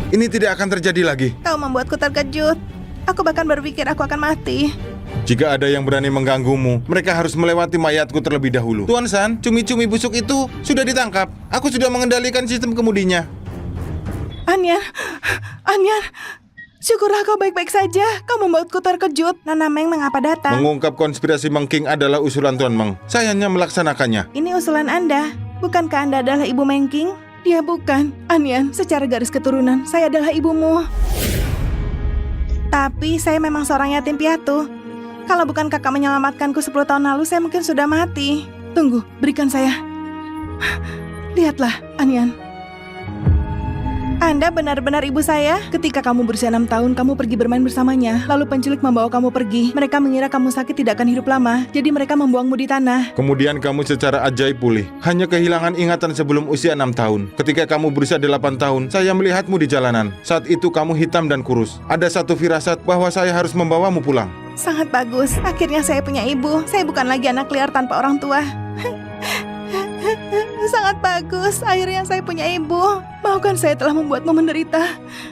Ini tidak akan terjadi lagi. Kau membuatku terkejut. Aku bahkan berpikir aku akan mati. Jika ada yang berani mengganggumu, mereka harus melewati mayatku terlebih dahulu. Tuan San, cumi-cumi busuk itu sudah ditangkap. Aku sudah mengendalikan sistem kemudinya. Anyan, syukurlah kau baik-baik saja. Kau membuatku terkejut. Nona Meng mengapa datang? Mengungkap konspirasi Meng King adalah usulan Tuan Meng. Saya hanya melaksanakannya. Ini usulan Anda. Bukankah Anda adalah ibu Meng King? Dia bukan. Anyan, secara garis keturunan, saya adalah ibumu. Tapi saya memang seorang yatim piatu. Kalau bukan kakak menyelamatkanku 10 tahun lalu, saya mungkin sudah mati. Tunggu, berikan saya. Lihatlah, Anyan. Anda benar-benar ibu saya. Ketika kamu berusia 6 tahun, kamu pergi bermain bersamanya. Lalu penculik membawa kamu pergi. Mereka mengira kamu sakit tidak akan hidup lama. Jadi mereka membuangmu di tanah. Kemudian kamu secara ajaib pulih. Hanya kehilangan ingatan sebelum usia 6 tahun. Ketika kamu berusia 8 tahun, saya melihatmu di jalanan. Saat itu kamu hitam dan kurus. Ada satu firasat bahwa saya harus membawamu pulang. Sangat bagus. Akhirnya saya punya ibu. Saya bukan lagi anak liar tanpa orang tua. Sangat bagus. Akhirnya saya punya ibu. Maafkan saya telah membuatmu menderita.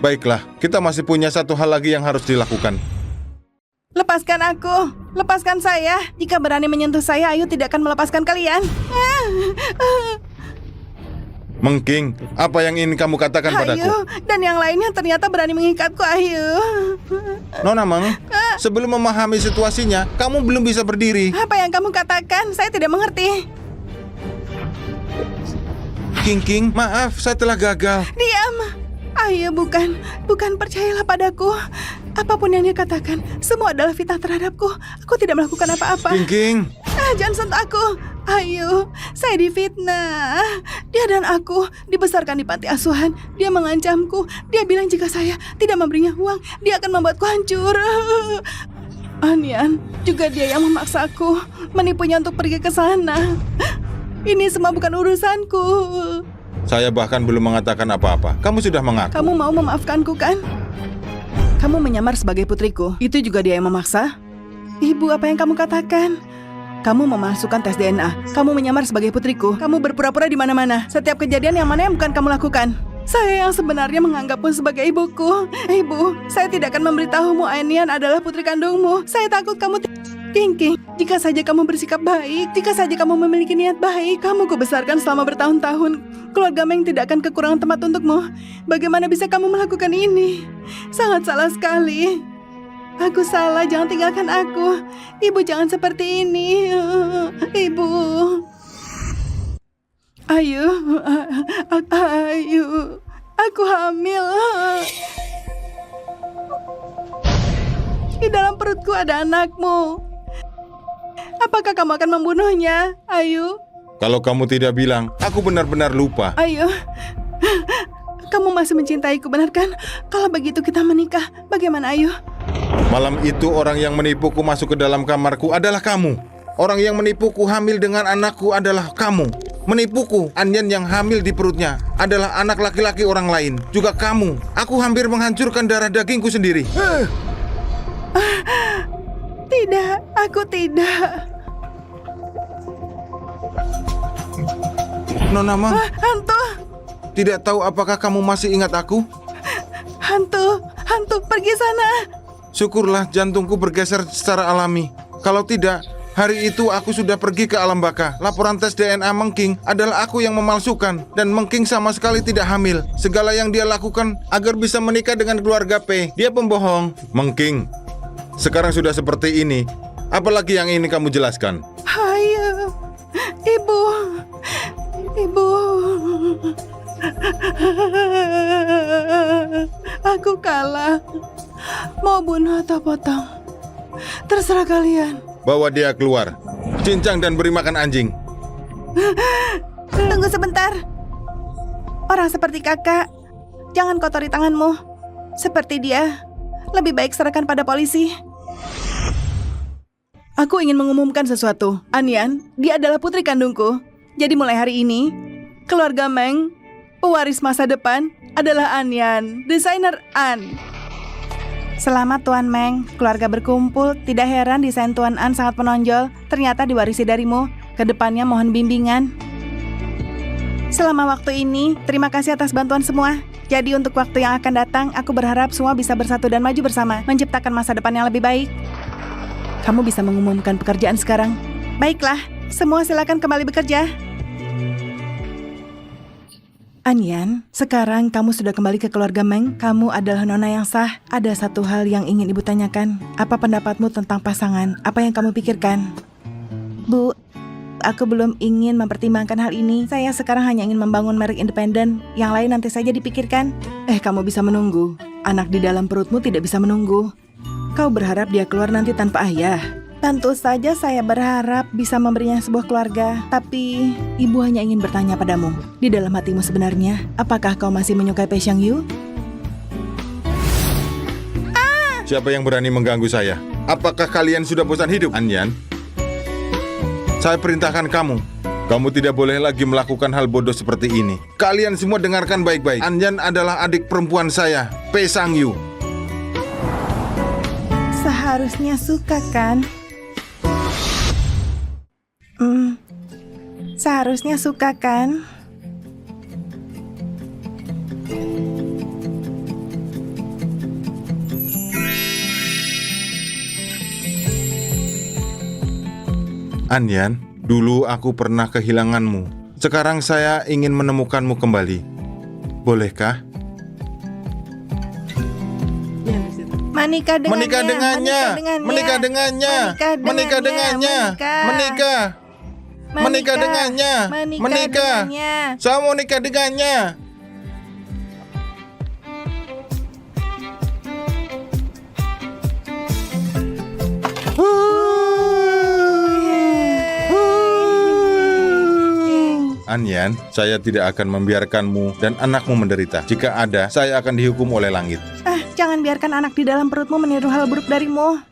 Baiklah, kita masih punya satu hal lagi yang harus dilakukan. Lepaskan aku. Lepaskan saya. Jika berani menyentuh saya, Ayu tidak akan melepaskan kalian. Meng King, apa yang ingin kamu katakan padaku? Ayu, dan yang lainnya ternyata berani mengikatku, Ayu. Nona Meng, sebelum memahami situasinya, kamu belum bisa berdiri. Apa yang kamu katakan? Saya tidak mengerti. King, maaf, saya telah gagal. Diam. Ayo, bukan percayalah padaku. Apapun yang dia katakan, semua adalah fitnah terhadapku. Aku tidak melakukan apa-apa. King. Jangan sentuh aku. Ayo, saya difitnah. Dia dan aku dibesarkan di panti asuhan. Dia mengancamku. Dia bilang jika saya tidak memberinya uang, dia akan membuatku hancur. Anyan, juga dia yang memaksaku, menipunya untuk pergi ke sana. Ini semua bukan urusanku. Saya bahkan belum mengatakan apa-apa. Kamu sudah mengaku. Kamu mau memaafkanku, kan? Kamu menyamar sebagai putriku. Itu juga dia yang memaksa? Ibu, apa yang kamu katakan? Kamu memasukkan tes DNA. Kamu menyamar sebagai putriku. Kamu berpura-pura di mana-mana. Setiap kejadian yang mana yang bukan kamu lakukan. Saya yang sebenarnya menganggapmu sebagai ibuku. Ibu, saya tidak akan memberitahumu Anyan adalah putri kandungmu. Saya takut kamu King, jika saja kamu bersikap baik, jika saja kamu memiliki niat baik, kamu kubesarkan selama bertahun-tahun. Keluarga Meng tidak akan kekurangan tempat untukmu. Bagaimana bisa kamu melakukan ini? Sangat salah sekali. Aku salah, jangan tinggalkan aku. Ibu, jangan seperti ini. Ibu. Ayu, aku hamil. Di dalam perutku ada anakmu. Apakah kamu akan membunuhnya? Ayu, Kalau kamu tidak bilang, aku benar-benar lupa. Ayu. Kamu masih mencintaiku, benar kan? Kalau begitu kita menikah. Bagaimana, Ayu? Malam itu orang yang menipuku masuk ke dalam kamarku adalah kamu. Orang yang menipuku hamil dengan anakku adalah kamu. Menipuku, Anyan yang hamil di perutnya adalah anak laki-laki orang lain. Juga kamu. Aku hampir menghancurkan darah dagingku sendiri. Tidak, aku tidak. Nona Mang, Hantu, tidak tahu apakah kamu masih ingat aku? hantu, pergi sana. Syukurlah jantungku bergeser secara alami. Kalau tidak, hari itu aku sudah pergi ke alam baka. Laporan tes DNA Mengking adalah aku yang memalsukan. Dan Mengking sama sekali tidak hamil. Segala yang dia lakukan agar bisa menikah dengan keluarga P. Dia pembohong. Mengking, sekarang sudah seperti ini. Apalagi yang ingin kamu jelaskan? Ayo, Ibu. Aku kalah. Mau bunuh atau potong? Terserah kalian. Bawa dia keluar. Cincang dan beri makan anjing. Tunggu sebentar. Orang seperti kakak, jangan kotori tanganmu. Seperti dia, lebih baik serahkan pada polisi. Aku ingin mengumumkan sesuatu. Anyan, dia adalah putri kandungku. Jadi mulai hari ini, keluarga Meng, pewaris masa depan, adalah Anyan, desainer An. Selamat Tuan Meng, keluarga berkumpul. Tidak heran desain Tuan An sangat menonjol. Ternyata diwarisi darimu. Kedepannya mohon bimbingan. Selama waktu ini, terima kasih atas bantuan semua. Jadi untuk waktu yang akan datang, aku berharap semua bisa bersatu dan maju bersama, menciptakan masa depan yang lebih baik. Kamu bisa mengumumkan pekerjaan sekarang. Baiklah, semua silakan kembali bekerja. Anyan, sekarang kamu sudah kembali ke keluarga Meng. Kamu adalah nona yang sah. Ada satu hal yang ingin ibu tanyakan. Apa pendapatmu tentang pasangan? Apa yang kamu pikirkan? Bu, aku belum ingin mempertimbangkan hal ini. Saya sekarang hanya ingin membangun merek independen. Yang lain nanti saja dipikirkan. Kamu bisa menunggu. Anak di dalam perutmu tidak bisa menunggu. Kau berharap dia keluar nanti tanpa ayah? Tentu saja saya berharap bisa memberinya sebuah keluarga. Tapi ibu hanya ingin bertanya padamu. Di dalam hatimu sebenarnya, apakah kau masih menyukai Pei Xiangyu? Siapa yang berani mengganggu saya? Apakah kalian sudah bosan hidup, Anyan? Saya perintahkan kamu. Kamu tidak boleh lagi melakukan hal bodoh seperti ini. Kalian semua dengarkan baik-baik. Anyan adalah adik perempuan saya, Pei Xiangyu. Seharusnya suka kan? Seharusnya suka kan? Anyan, dulu aku pernah kehilanganmu. Sekarang saya ingin menemukanmu kembali. Bolehkah? Menikah dengannya. Menikah dengannya. Menikah dengannya. Menikah dengannya. Menikah. Menikah dengannya. Menikah. Saya mau nikah dengannya. Anyan, saya tidak akan membiarkanmu dan anakmu menderita. Jika ada, saya akan dihukum oleh langit. Jangan biarkan anak di dalam perutmu meniru hal buruk darimu.